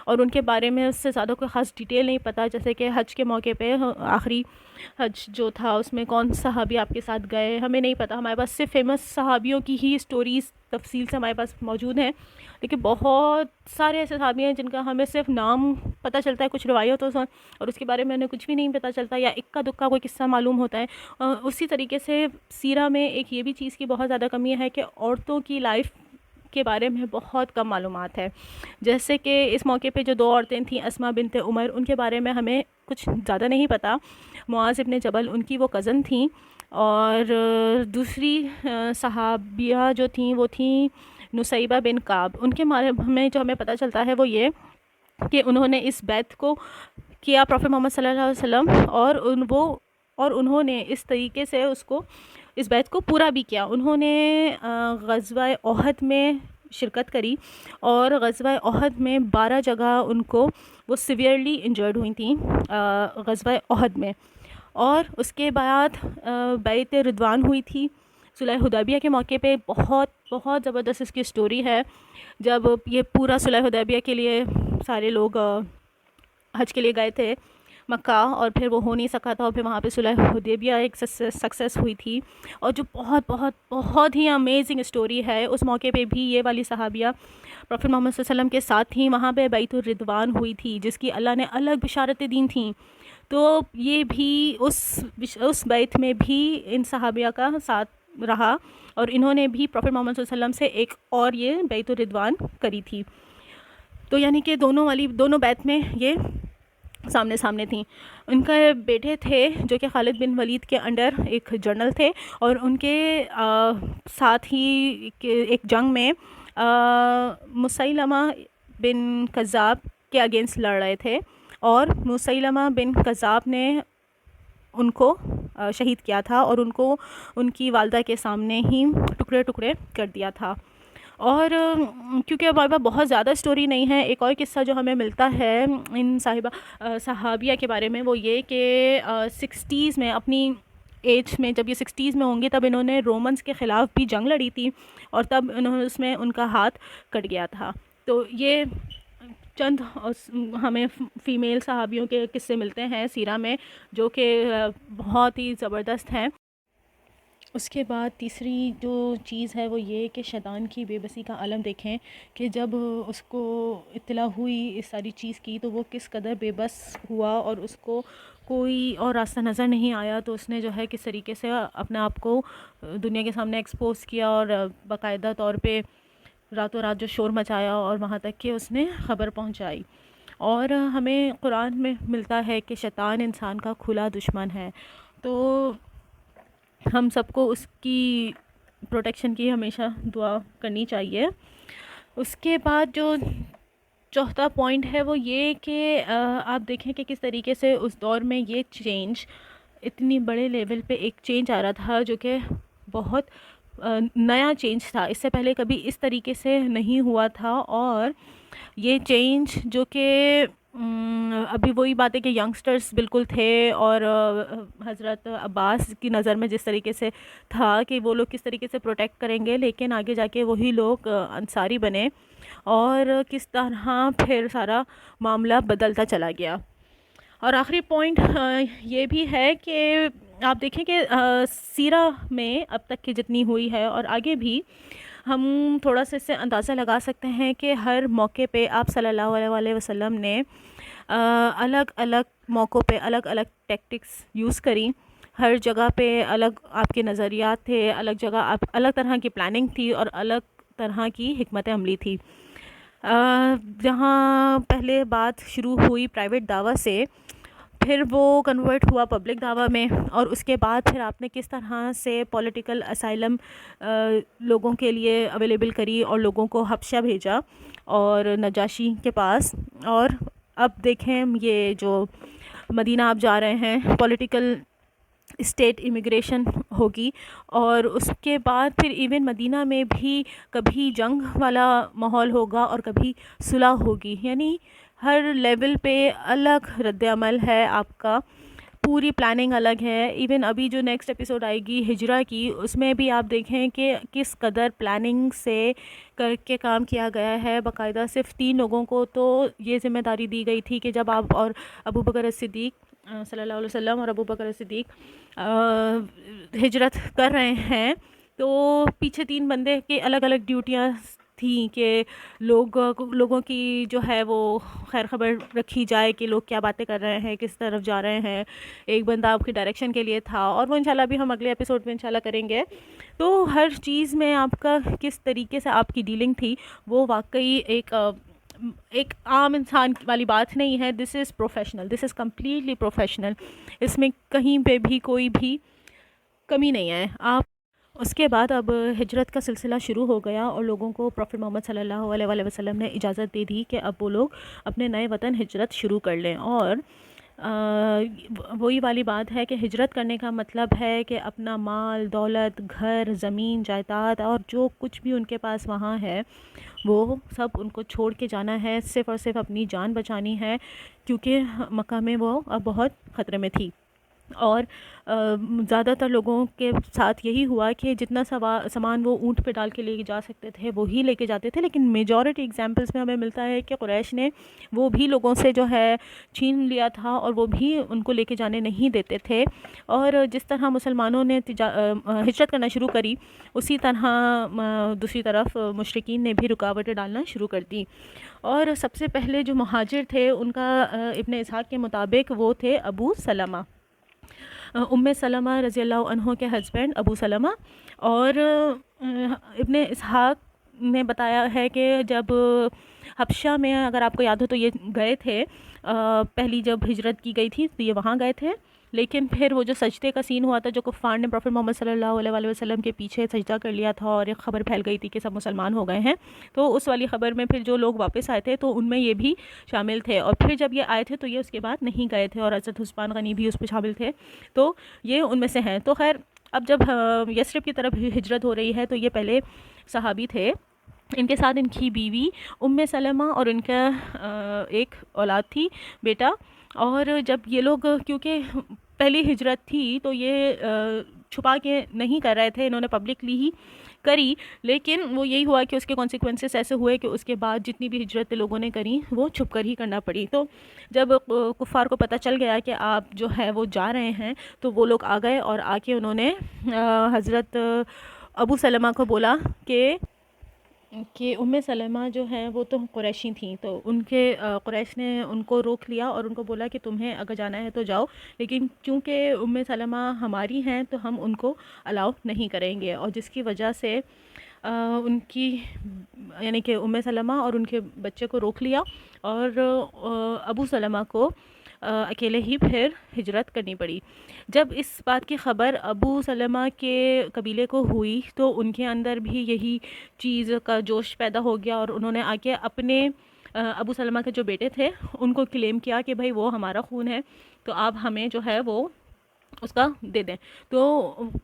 اور ان کے بارے میں اس سے زیادہ کوئی خاص ڈیٹیل نہیں پتہ، جیسے کہ حج کے موقع پہ آخری حج جو تھا اس میں کون صحابی آپ کے ساتھ گئے ہمیں نہیں پتہ. ہمارے پاس صرف فیمس صحابیوں کی ہی سٹوریز تفصیل سے ہمارے پاس موجود ہیں، لیکن بہت سارے ایسے صحابی ہیں جن کا ہمیں صرف نام پتہ چلتا ہے کچھ روایتوں سے، اور اس کے بارے میں ہمیں کچھ بھی نہیں پتہ چلتا، یا اکا دکا کوئی قصہ معلوم ہوتا ہے. اسی طریقے سے سیرہ میں ایک یہ بھی چیز کی بہت زیادہ کمی ہے کہ عورتوں کی لائف کے بارے میں بہت کم معلومات ہے. جیسے کہ اس موقع پہ جو 2 عورتیں تھیں اسما بنت عمر، ان کے بارے میں ہمیں کچھ زیادہ نہیں پتہ. معاذ ابن جبل ان کی وہ کزن تھیں، اور دوسری صحابیہ جو تھیں وہ تھیں نصیبہ بن کعب. ان کے بارے میں جو ہمیں پتہ چلتا ہے وہ یہ کہ انہوں نے اس بیعت کو کیا پروفیٹ محمد صلی اللہ علیہ وسلم، اور انہوں نے اس طریقے سے اس بیعت کو پورا بھی کیا. انہوں نے غزوہ احد میں شرکت کری، اور غزوہ احد میں 12 جگہ ان کو وہ سیویئرلی انجرڈ ہوئی تھیں غزوہ احد میں. اور اس کے بعد بیعت رضوان ہوئی تھی صلح حدیبیہ کے موقع پہ. بہت بہت زبردست اس کی سٹوری ہے. جب یہ پورا صلح حدیبیہ کے لیے سارے لوگ حج کے لیے گئے تھے مکہ، اور پھر وہ ہو نہیں سکا تھا، اور پھر وہاں پہ صلح حدیبیہ ایک سکسیس ہوئی تھی، اور جو بہت بہت بہت ہی امیزنگ سٹوری ہے. اس موقع پہ بھی یہ والی صحابیہ پروفیٹ محمد صلی اللہ علیہ وسلم کے ساتھ تھیں. وہاں پہ بیعت الرضوان ہوئی تھی جس کی اللہ نے الگ بشارتیں دی تھیں. تو یہ بھی اس بیعت میں بھی ان صحابیہ کا ساتھ رہا، اور انہوں نے بھی پروفیٹ محمد صلی اللہ علیہ وسلم سے ایک اور یہ بیعت الرضوان کری تھی. تو یعنی کہ دونوں بیعت میں یہ سامنے تھیں. ان کے بیٹے تھے جو کہ خالد بن ولید کے انڈر ایک جنرل تھے، اور ان کے ساتھ ہی ایک جنگ میں مسیلمہ بن کذاب کے اگینسٹ لڑ رہے تھے، اور مسیلمہ بن کذاب نے ان کو شہید کیا تھا، اور ان کو ان کی والدہ کے سامنے ہی ٹکڑے ٹکڑے کر دیا تھا. اور کیونکہ اب ہمارے پاس بہت زیادہ سٹوری نہیں ہے، ایک اور قصہ جو ہمیں ملتا ہے ان صحابیہ کے بارے میں وہ یہ کہ 60s میں اپنی ایج میں، جب یہ 60s میں ہوں گے، تب انہوں نے رومنز کے خلاف بھی جنگ لڑی تھی، اور تب اس میں ان کا ہاتھ کٹ گیا تھا. تو یہ چند ہمیں فیمیل صحابیوں کے قصے ملتے ہیں سیرہ میں جو کہ بہت ہی زبردست ہیں. اس کے بعد تیسری جو چیز ہے وہ یہ کہ شیطان کی بے بسی کا عالم دیکھیں کہ جب اس کو اطلاع ہوئی اس ساری چیز کی تو وہ کس قدر بے بس ہوا، اور اس کو کوئی اور راستہ نظر نہیں آیا. تو اس نے جو ہے کس طریقے سے اپنے آپ کو دنیا کے سامنے ایکسپوز کیا، اور باقاعدہ طور پہ راتوں رات جو شور مچایا، اور وہاں تک کہ اس نے خبر پہنچائی. اور ہمیں قرآن میں ملتا ہے کہ شیطان انسان کا کھلا دشمن ہے. تو ہم سب کو اس کی پروٹیکشن کی ہمیشہ دعا کرنی چاہیے. اس کے بعد جو چوتھا پوائنٹ ہے وہ یہ کہ آپ دیکھیں کہ کس طریقے سے اس دور میں یہ چینج اتنی بڑے لیول پہ ایک چینج آ رہا تھا جو کہ بہت نیا چینج تھا. اس سے پہلے کبھی اس طریقے سے نہیں ہوا تھا. اور یہ چینج جو کہ ابھی وہی بات ہے کہ ینگسٹرز بالکل تھے، اور حضرت عباس کی نظر میں جس طریقے سے تھا کہ وہ لوگ کس طریقے سے پروٹیکٹ کریں گے، لیکن آگے جا کے وہی لوگ انصاری بنے، اور کس طرح پھر سارا معاملہ بدلتا چلا گیا. اور آخری پوائنٹ یہ بھی ہے کہ آپ دیکھیں کہ سیرہ میں اب تک کی جتنی ہوئی ہے اور آگے بھی ہم تھوڑا سا اس سے اندازہ لگا سکتے ہیں کہ ہر موقع پہ آپ صلی اللہ علیہ وسلم نے الگ الگ موقعوں پہ الگ الگ ٹیکٹکس یوز کری. ہر جگہ پہ الگ آپ کے نظریات تھے، الگ جگہ آپ الگ طرح کی پلاننگ تھی، اور الگ طرح کی حکمت عملی تھی. جہاں پہلے بات شروع ہوئی پرائیویٹ دعویٰ سے، پھر وہ کنورٹ ہوا پبلک دعویٰ میں، اور اس کے بعد پھر آپ نے کس طرح سے پولیٹیکل اسائلم لوگوں کے لیے اویلیبل کری، اور لوگوں کو حبشہ بھیجا اور نجاشی کے پاس. اور اب دیکھیں یہ جو مدینہ آپ جا رہے ہیں، پولیٹیکل اسٹیٹ امیگریشن ہوگی، اور اس کے بعد پھر ایون مدینہ میں بھی کبھی جنگ والا ماحول ہوگا اور کبھی صلح ہوگی. یعنی ہر لیول پہ الگ رد عمل ہے آپ کا، پوری پلاننگ الگ ہے. ایون ابھی جو نیکسٹ ایپیسوڈ آئے گی ہجرہ کی، اس میں بھی آپ دیکھیں کہ کس قدر پلاننگ سے کر کے کام کیا گیا ہے. باقاعدہ صرف 3 لوگوں کو تو یہ ذمہ داری دی گئی تھی کہ جب آپ اور ابو بکر صدیق صلی اللہ علیہ وسلم اور ابو بکر صدیق ہجرت کر رہے ہیں تو پیچھے 3 بندے کے الگ الگ ڈیوٹیاں تھیں کہ لوگوں کی جو ہے وہ خیر خبر رکھی جائے کہ لوگ کیا باتیں کر رہے ہیں، کس طرف جا رہے ہیں. ایک بندہ آپ کی ڈائریکشن کے لیے تھا، اور وہ انشاءاللہ بھی ہم اگلے ایپیسوڈ میں انشاءاللہ کریں گے. تو ہر چیز میں آپ کا کس طریقے سے آپ کی ڈیلنگ تھی وہ واقعی ایک عام انسان والی بات نہیں ہے. This is professional, this is completely professional. اس میں کہیں پہ بھی کوئی بھی کمی نہیں ہے. اس کے بعد اب ہجرت کا سلسلہ شروع ہو گیا، اور لوگوں کو پروفٹ محمد صلی اللہ علیہ وآلہ وسلم نے اجازت دے دی کہ اب وہ لوگ اپنے نئے وطن ہجرت شروع کر لیں. اور وہی والی بات ہے کہ ہجرت کرنے کا مطلب ہے کہ اپنا مال، دولت، گھر، زمین، جائیداد اور جو کچھ بھی ان کے پاس وہاں ہے وہ سب ان کو چھوڑ کے جانا ہے، صرف اور صرف اپنی جان بچانی ہے، کیونکہ مکہ میں وہ اب بہت خطرے میں تھی. اور زیادہ تر لوگوں کے ساتھ یہی ہوا کہ جتنا سامان وہ اونٹ پہ ڈال کے لے جا سکتے تھے وہی لے کے جاتے تھے. لیکن میجورٹی ایگزامپلس میں ہمیں ملتا ہے کہ قریش نے وہ بھی لوگوں سے جو ہے چھین لیا تھا، اور وہ بھی ان کو لے کے جانے نہیں دیتے تھے. اور جس طرح مسلمانوں نے ہجرت کرنا شروع کری، اسی طرح دوسری طرف مشرکین نے بھی رکاوٹیں ڈالنا شروع کر دی. اور سب سے پہلے جو مہاجر تھے ان کا ابن اسحاق کے مطابق وہ تھے ابو سلمہ، ام سلمہ رضی اللہ عنہ کے ہسبینڈ ابو سلمہ. اور ابن اسحاق نے بتایا ہے کہ جب حبشہ میں، اگر آپ کو یاد ہو تو یہ گئے تھے، پہلی جب ہجرت کی گئی تھی تو یہ وہاں گئے تھے. لیکن پھر وہ جو سجدے کا سین ہوا تھا، جو کفار نے پروفٹ محمد صلی اللہ علیہ وآلہ وسلم کے پیچھے سجدہ کر لیا تھا، اور ایک خبر پھیل گئی تھی کہ سب مسلمان ہو گئے ہیں، تو اس والی خبر میں پھر جو لوگ واپس آئے تھے تو ان میں یہ بھی شامل تھے. اور پھر جب یہ آئے تھے تو یہ اس کے بعد نہیں گئے تھے، اور حضرت عثمان غنی بھی اس پہ شامل تھے، تو یہ ان میں سے ہیں. تو خیر اب جب یثرب کی طرف ہجرت ہو رہی ہے تو یہ پہلے صحابی تھے، ان کے ساتھ ان کی بیوی ام سلمہ اور ان کا ایک اولاد تھی، بیٹا. اور جب یہ لوگ، کیونکہ پہلی ہجرت تھی تو یہ چھپا کے نہیں کر رہے تھے، انہوں نے پبلکلی ہی کری. لیکن وہ یہی ہوا کہ اس کے کانسیکوینسز ایسے ہوئے کہ اس کے بعد جتنی بھی ہجرتیں لوگوں نے کریں وہ چھپ کر ہی کرنا پڑی. تو جب کفار کو پتہ چل گیا کہ آپ جو ہے وہ جا رہے ہیں تو وہ لوگ آ گئے، اور آ کے انہوں نے حضرت ابو سلمہ کو بولا کہ ام سلمہ جو ہیں وہ تو قریشی تھیں، تو ان کے قریش نے ان کو روک لیا اور ان کو بولا کہ تمہیں اگر جانا ہے تو جاؤ، لیکن چونکہ ام سلمہ ہماری ہیں تو ہم ان کو الاؤ نہیں کریں گے. اور جس کی وجہ سے ان کی یعنی کہ ام سلمہ اور ان کے بچے کو روک لیا، اور ابو سلمہ کو اکیلے ہی پھر ہجرت کرنی پڑی. جب اس بات کی خبر ابو سلمہ کے قبیلے کو ہوئی تو ان کے اندر بھی یہی چیز کا جوش پیدا ہو گیا، اور انہوں نے آ کے اپنے ابو سلمہ کے جو بیٹے تھے ان کو کلیم کیا کہ بھائی وہ ہمارا خون ہے، تو آپ ہمیں جو ہے وہ اس کا دے دیں. تو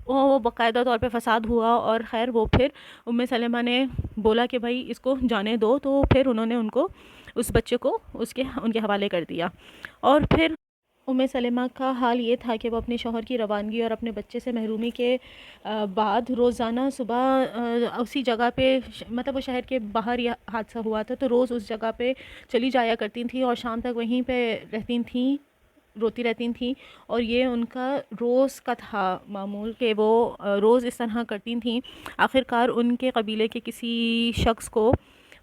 وہ باقاعدہ طور پہ فساد ہوا، اور خیر وہ پھر ام سلمہ نے بولا کہ بھائی اس کو جانے دو، تو پھر انہوں نے ان کو اس بچے کو ان کے حوالے کر دیا. اور پھر ام سلمہ کا حال یہ تھا کہ وہ اپنے شوہر کی روانگی اور اپنے بچے سے محرومی کے بعد روزانہ صبح اسی جگہ پہ، مطلب وہ شہر کے باہر یہ حادثہ ہوا تھا، تو روز اس جگہ پہ چلی جایا کرتی تھیں اور شام تک وہیں پہ رہتی تھیں، روتی رہتی تھیں. اور یہ ان کا روز کا تھا معمول کہ وہ روز اس طرح کرتی تھیں. آخرکار ان کے قبیلے کے کسی شخص کو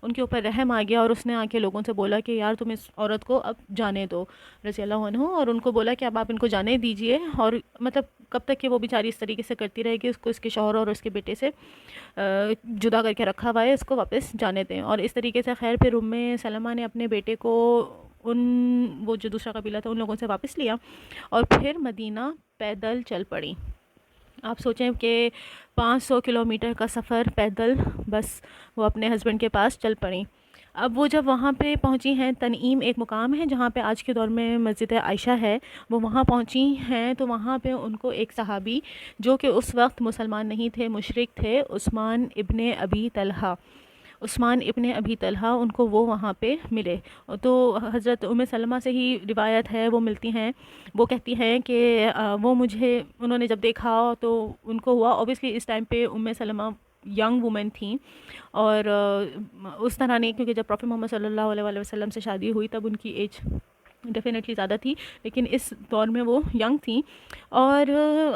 ان کے اوپر رحم آ گیا، اور اس نے آ کے لوگوں سے بولا کہ یار تم اس عورت کو اب جانے دو رضی اللہ عنہ. اور ان کو بولا کہ اب آپ ان کو جانے دیجئے، اور مطلب کب تک کہ وہ بیچاری اس طریقے سے کرتی رہے گی، اس کو اس کے شوہر اور اس کے بیٹے سے جدا کر کے رکھا ہوا ہے، اس کو واپس جانے دیں. اور اس طریقے سے خیر پھر ام سلمہ نے اپنے بیٹے کو وہ جو دوسرا قبیلہ تھا ان لوگوں سے واپس لیا، اور پھر مدینہ پیدل چل پڑی. آپ سوچیں کہ 500 کلومیٹر کا سفر پیدل بس وہ اپنے ہسبینڈ کے پاس چل پڑیں. اب وہ جب وہاں پہ پہنچی ہیں، تنعیم ایک مقام ہے جہاں پہ آج کے دور میں مسجد عائشہ ہے، وہ وہاں پہنچی ہیں، تو وہاں پہ ان کو ایک صحابی جو کہ اس وقت مسلمان نہیں تھے، مشرک تھے، عثمان ابن ابی طلحہ ان کو وہ وہاں پہ ملے. تو حضرت ام سلمہ سے ہی روایت ہے، وہ ملتی ہیں، وہ کہتی ہیں کہ انہوں نے جب دیکھا تو ان کو ہوا، اوبیسلی اس ٹائم پہ ام سلمہ ینگ وومن تھیں، اور اس طرح نہیں، کیونکہ جب پروفٹ محمد صلی اللہ علیہ وآلہ وسلم سے شادی ہوئی تب ان کی ایج ڈیفینیٹلی زیادہ تھی، لیکن اس دور میں وہ ینگ تھیں. اور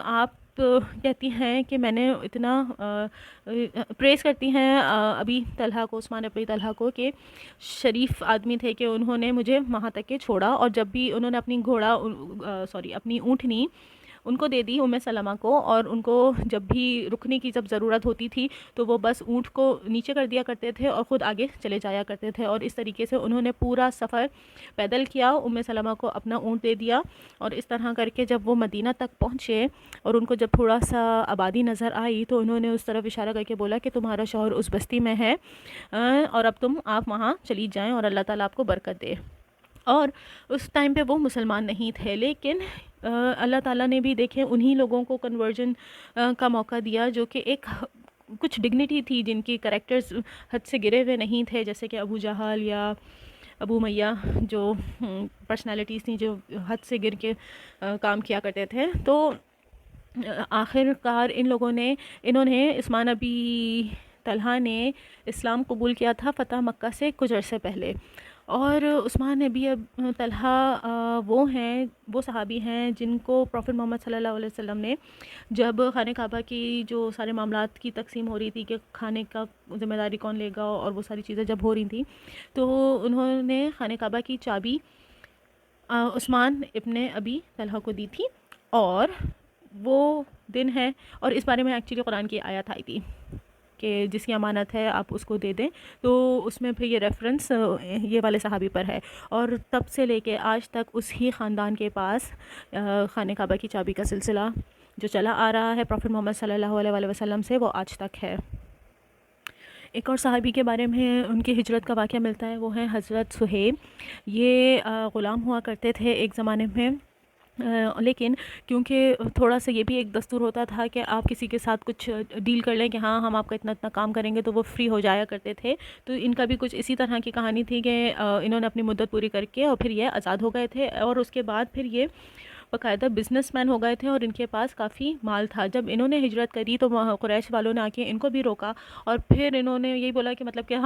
آپ کہتی ہیں کہ میں نے اتنا پریز کرتی ہیں ابھی طلحہ کو، عثمان ابی طلحہ کو، کہ شریف آدمی تھے کہ انہوں نے مجھے وہاں تک کے چھوڑا، اور جب بھی انہوں نے اپنی اونٹنی ان کو دے دی ام سلمہ کو، اور ان کو جب بھی رکنے کی جب ضرورت ہوتی تھی تو وہ بس اونٹ کو نیچے کر دیا کرتے تھے اور خود آگے چلے جایا کرتے تھے، اور اس طریقے سے انہوں نے پورا سفر پیدل کیا، ام سلمہ کو اپنا اونٹ دے دیا، اور اس طرح کر کے جب وہ مدینہ تک پہنچے اور ان کو جب تھوڑا سا آبادی نظر آئی تو انہوں نے اس طرف اشارہ کر کے بولا کہ تمہارا شوہر اس بستی میں ہے، اور اب آپ وہاں چلی جائیں اور اللہ تعالیٰ آپ کو برکت دے۔ اور اس ٹائم پہ وہ مسلمان نہیں تھے، لیکن اللہ تعالیٰ نے بھی دیکھیں انہی لوگوں کو کنورژن کا موقع دیا جو کہ ایک کچھ ڈگنیٹی تھی، جن کی کریکٹرز حد سے گرے ہوئے نہیں تھے، جیسے کہ ابو جہل یا ابو میہ، جو پرسنالٹیز تھیں جو حد سے گر کے کام کیا کرتے تھے۔ تو آخر کار انہوں نے عثمان ابی طلحہ نے اسلام قبول کیا تھا فتح مکہ سے کچھ عرصے پہلے، اور عثمان ابی طلحہ وہ صحابی ہیں جن کو پروفٹ محمد صلی اللہ علیہ وسلم نے جب خانہ کعبہ کی جو سارے معاملات کی تقسیم ہو رہی تھی کہ کھانے کا ذمہ داری کون لے گا اور وہ ساری چیزیں جب ہو رہی تھیں، تو انہوں نے خانہ کعبہ کی چابی عثمان ابن ابی طلحہ کو دی تھی، اور وہ دن ہے، اور اس بارے میں ایکچولی قرآن کی آیت آئی تھی کہ جس کی امانت ہے آپ اس کو دے دیں، تو اس میں پھر یہ ریفرنس یہ والے صحابی پر ہے، اور تب سے لے کے آج تک اس ہی خاندان کے پاس خانہ کعبہ کی چابی کا سلسلہ جو چلا آ رہا ہے پروفٹ محمد صلی اللہ علیہ وآلہ وسلم سے، وہ آج تک ہے۔ ایک اور صحابی کے بارے میں ان کی ہجرت کا واقعہ ملتا ہے، وہ ہیں حضرت صہیب۔ یہ غلام ہوا کرتے تھے ایک زمانے میں، لیکن کیونکہ تھوڑا سا یہ بھی ایک دستور ہوتا تھا کہ آپ کسی کے ساتھ کچھ ڈیل کر لیں کہ ہاں ہم آپ کا اتنا اتنا کام کریں گے تو وہ فری ہو جایا کرتے تھے، تو ان کا بھی کچھ اسی طرح کی کہانی تھی کہ انہوں نے اپنی مدت پوری کر کے اور پھر یہ آزاد ہو گئے تھے، اور اس کے بعد پھر یہ باقاعدہ بزنس مین ہو گئے تھے اور ان کے پاس کافی مال تھا۔ جب انہوں نے ہجرت کری تو قریش والوں نے آ کے ان کو بھی روکا، اور پھر انہوں نے یہی بولا کہ مطلب کہ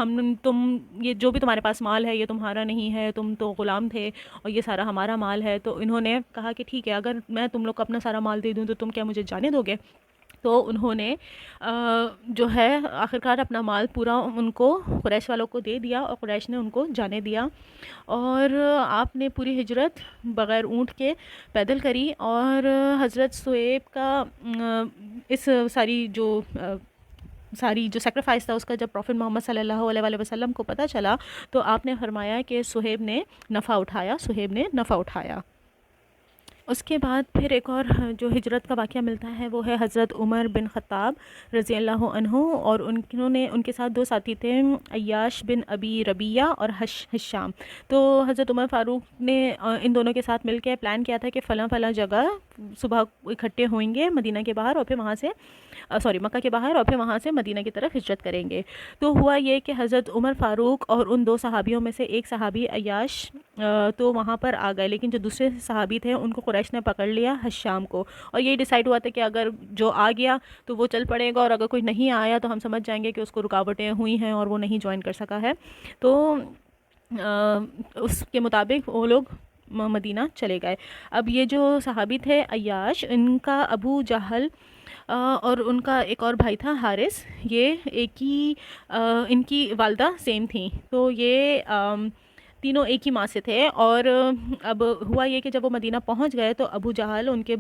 تم یہ جو بھی تمہارے پاس مال ہے یہ تمہارا نہیں ہے، تم تو غلام تھے اور یہ سارا ہمارا مال ہے۔ تو انہوں نے کہا کہ ٹھیک ہے، اگر میں تم لوگ کو اپنا سارا مال دے دوں تو تم کیا مجھے جانے دو گے؟ تو انہوں نے جو ہے آخرکار اپنا مال پورا ان کو قریش والوں کو دے دیا، اور قریش نے ان کو جانے دیا، اور آپ نے پوری ہجرت بغیر اونٹ کے پیدل کری، اور حضرت صہیب کا اس ساری جو سیکریفائس تھا اس کا جب پروفٹ محمد صلی اللہ علیہ وآلہ وسلم کو پتہ چلا تو آپ نے فرمایا کہ صہیب نے نفع اٹھایا۔ اس کے بعد پھر ایک اور جو ہجرت کا واقعہ ملتا ہے وہ ہے حضرت عمر بن خطاب رضی اللہ عنہ، اور ان کے ساتھ دو ساتھی تھے، عیاش بن ابی ربیہ اور ہشام۔ تو حضرت عمر فاروق نے ان دونوں کے ساتھ مل کے پلان کیا تھا کہ فلاں جگہ صبح اکٹھے ہوئیں گے مدینہ کے باہر، اور پھر وہاں سے مکہ کے باہر، اور پھر وہاں سے مدینہ کی طرف ہجرت کریں گے۔ تو ہوا یہ کہ حضرت عمر فاروق اور ان دو صحابیوں میں سے ایک صحابی عیاش تو وہاں پر آ گئے، لیکن جو دوسرے صحابی تھے ان کو قریش نے پکڑ لیا ہشام کو، اور یہی ڈیسائیڈ ہوا تھا کہ اگر جو آ گیا تو وہ چل پڑے گا، اور اگر کوئی نہیں آیا تو ہم سمجھ جائیں گے کہ اس کو رکاوٹیں ہوئی ہیں اور وہ نہیں جوائن کر سکا ہے۔ تو اس کے مطابق وہ لوگ مدینہ چلے گئے۔ اب یہ جو صحابی تھے عیاش، ان کا ابو جہل اور ان کا ایک اور بھائی تھا حارث، یہ ایک ہی ان کی والدہ سیم تھیں، تو یہ تینوں ایک ہی ماں سے تھے۔ اور اب ہوا یہ کہ جب وہ مدینہ پہنچ گئے تو ابو جہل ان کے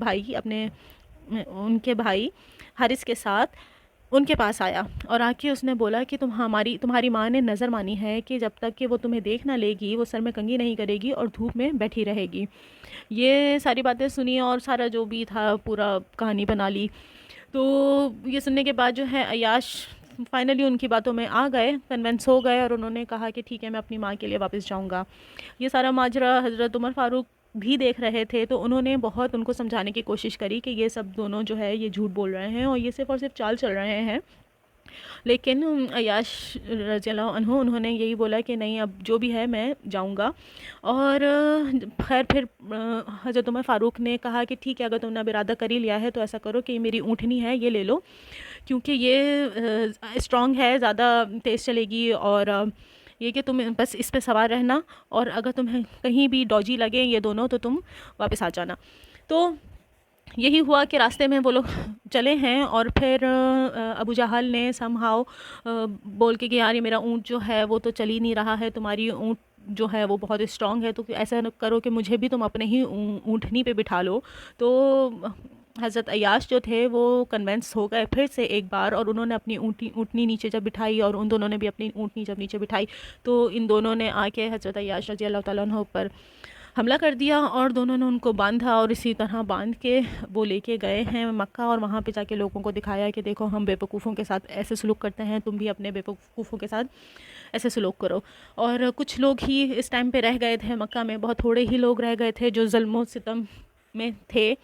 بھائی حارث کے ساتھ ان کے پاس آیا، اور آ کے اس نے بولا کہ تمہاری ماں نے نظر مانی ہے کہ جب تک کہ وہ تمہیں دیکھ نہ لے گی وہ سر میں کنگھی نہیں کرے گی اور دھوپ میں بیٹھی رہے گی۔ یہ ساری باتیں سنی اور سارا جو بھی تھا پورا کہانی بنا لی۔ تو یہ سننے کے بعد جو ہے عیاش فائنلی ان کی باتوں میں آ گئے، کنونس ہو گئے، اور انہوں نے کہا کہ ٹھیک ہے میں اپنی ماں کے لیے واپس جاؤں گا۔ یہ سارا ماجرا حضرت عمر فاروق بھی دیکھ رہے تھے، تو انہوں نے بہت ان کو سمجھانے کی کوشش کری کہ یہ سب دونوں جو ہے یہ جھوٹ بول رہے ہیں اور یہ صرف اور صرف چال چل رہے ہیں، لیکن عیاش رضی اللہ عنہ انہوں نے یہی بولا کہ نہیں اب جو بھی ہے میں جاؤں گا۔ اور خیر پھر حضرت عمر فاروق نے کہا کہ ٹھیک ہے اگر تم نے اب ارادہ کر ہی لیا ہے تو ایسا کرو کہ یہ میری اونٹنی ہے یہ لے لو، کیونکہ یہ اسٹرانگ ہے، زیادہ تیز چلے گی، اور یہ کہ تم بس اس پہ سوار رہنا، اور اگر تمہیں کہیں بھی ڈوجی لگے یہ دونوں تو تم واپس آ جانا۔ تو یہی ہوا کہ راستے میں وہ لوگ چلے ہیں اور پھر ابو جہل نے سم ہاؤ بول کے کہ یار یہ میرا اونٹ جو ہے وہ تو چل ہی نہیں رہا ہے، تمہاری اونٹ جو ہے وہ بہت اسٹرانگ ہے، تو ایسا کرو کہ مجھے بھی تم اپنے ہی اونٹنی پہ بٹھا لو۔ تو حضرت عیاش جو تھے وہ کنونس ہو گئے پھر سے ایک بار، اور انہوں نے اپنی اونٹنی نیچے جب بٹھائی اور ان دونوں نے بھی اپنی اونٹنی جب نیچے بٹھائی، تو ان دونوں نے آ کے حضرت عیاش رضی اللہ تعالیٰ عنہ پر حملہ کر دیا اور دونوں نے ان کو باندھا، اور اسی طرح باندھ کے وہ لے کے گئے ہیں مکہ، اور وہاں پہ جا کے لوگوں کو دکھایا کہ دیکھو ہم بے وقوفوں کے ساتھ ایسے سلوک کرتے ہیں، تم بھی اپنے بے وقوفوں کے ساتھ ایسے سلوک کرو۔ اور کچھ لوگ ہی اس ٹائم پہ رہ گئے تھے مکہ میں، بہت تھوڑے ہی لوگ رہ گئے تھے جو ظلم و ستم میں تھے،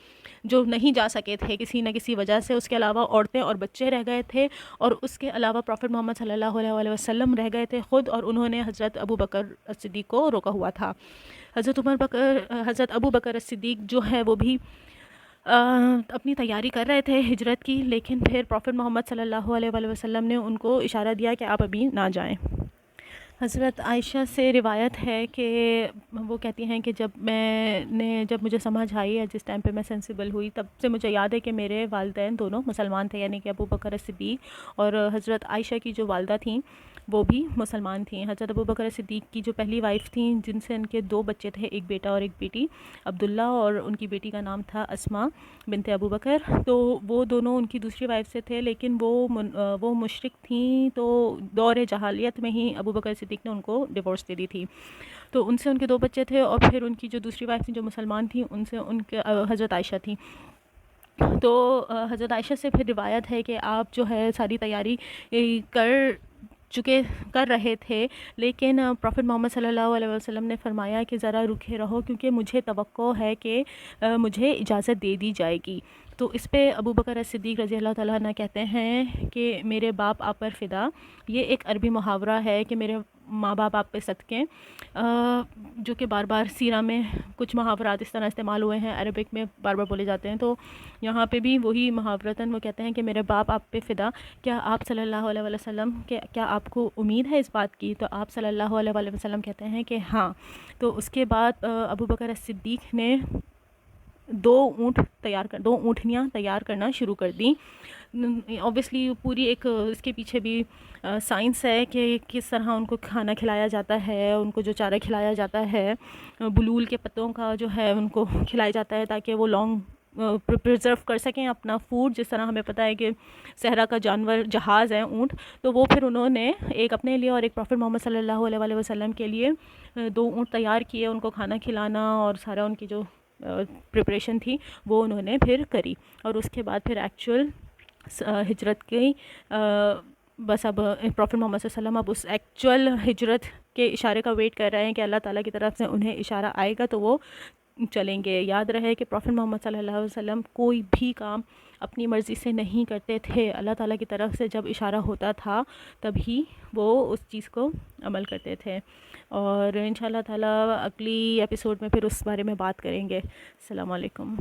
جو نہیں جا سکے تھے کسی نہ کسی وجہ سے۔ اس کے علاوہ عورتیں اور بچے رہ گئے تھے، اور اس کے علاوہ پروفٹ محمد صلی اللہ علیہ وآلہ وسلم رہ گئے تھے خود، اور انہوں نے حضرت ابو بکر صدیق کو روکا ہوا تھا۔ حضرت ابو بکر صدیق جو ہے وہ بھی اپنی تیاری کر رہے تھے ہجرت کی، لیکن پھر پروفٹ محمد صلی اللہ علیہ وآلہ وسلم نے ان کو اشارہ دیا کہ آپ ابھی نہ جائیں۔ حضرت عائشہ سے روایت ہے کہ وہ کہتی ہیں کہ جب مجھے سمجھ آئی، جس ٹائم پہ میں سینسیبل ہوئی، تب سے مجھے یاد ہے کہ میرے والدین دونوں مسلمان تھے، یعنی کہ ابو بکر صدیق اور حضرت عائشہ کی جو والدہ تھیں وہ بھی مسلمان تھیں۔ حضرت ابو بکر صدیق کی جو پہلی وائف تھیں، جن سے ان کے 2 بچے تھے، ایک بیٹا اور ایک بیٹی، عبداللہ، اور ان کی بیٹی کا نام تھا اسماء بنت ابو بکر، تو وہ دونوں ان کی دوسری وائف سے تھے، لیکن وہ مشرک تھیں، تو دور جاہلیت میں ہی ابو بکر صدیق نے ان کو ڈیورس دے دی تھی۔ تو ان سے ان کے 2 بچے تھے، اور پھر ان کی جو دوسری وائف تھیں جو مسلمان تھیں، ان سے ان کے حضرت عائشہ تھیں۔ تو حضرت عائشہ سے پھر روایت ہے کہ آپ جو ہے ساری تیاری کر رہے تھے، لیکن پروفٹ محمد صلی اللہ علیہ وسلم نے فرمایا کہ ذرا رکے رہو، کیونکہ مجھے توقع ہے کہ مجھے اجازت دے دی جائے گی۔ تو اس پہ ابو بکر صدیق رضی اللہ تعالیٰ عنہ کہتے ہیں کہ میرے باپ آپ پر فدا، یہ ایک عربی محاورہ ہے کہ میرے ماں باپ آپ پہ صدقے، جو کہ بار بار سیرہ میں کچھ محاورات اس طرح استعمال ہوئے ہیں، عربک میں بار بار بولے جاتے ہیں، تو یہاں پہ بھی وہی محاورتاً وہ کہتے ہیں کہ میرے باپ آپ پہ فدا، کیا آپ صلی اللہ علیہ وسلم کیا آپ کو امید ہے اس بات کی؟ تو آپ صلی اللہ علیہ وسلم کہتے ہیں کہ ہاں۔ تو اس کے بعد ابو بکر صدیق نے 2 اونٹنیاں تیار کرنا شروع کر دیں۔ اوبیسلی پوری ایک اس کے پیچھے بھی سائنس ہے کہ کس طرح ان کو کھانا کھلایا جاتا ہے، ان کو جو چارہ کھلایا جاتا ہے بلول کے پتوں کا جو ہے ان کو کھلایا جاتا ہے، تاکہ وہ لانگ پرزرو کر سکیں اپنا فوڈ۔ جس طرح ہمیں پتہ ہے کہ صحرا کا جانور جہاز ہے اونٹ، تو وہ پھر انہوں نے ایک اپنے لیے اور ایک پروفٹ محمد صلی اللہ علیہ وآلہ وسلم کے لیے 2 اونٹ تیار کیے، ان کو کھانا کھلانا اور سارا ان کی جو پریپریشن تھی وہ انہوں نے پھر کری، اور اس کے بعد پھر ایکچوئل ہجرت کی بس اب پروفٹ محمد صلی اللہ علیہ وسلم اب اس ایکچوئل ہجرت کے اشارے کا ویٹ کر رہے ہیں کہ اللہ تعالیٰ کی طرف سے انہیں اشارہ آئے گا تو وہ چلیں گے۔ یاد رہے کہ پروفٹ محمد صلی اللہ علیہ وسلم کوئی بھی کام اپنی مرضی سے نہیں کرتے تھے، اللہ تعالیٰ کی طرف سے جب اشارہ ہوتا تھا تبھی وہ اس چیز کو عمل کرتے تھے۔ اور انشاءاللہ تعالیٰ اگلی ایپیسوڈ میں پھر اس بارے میں بات کریں گے۔ السلام علیکم۔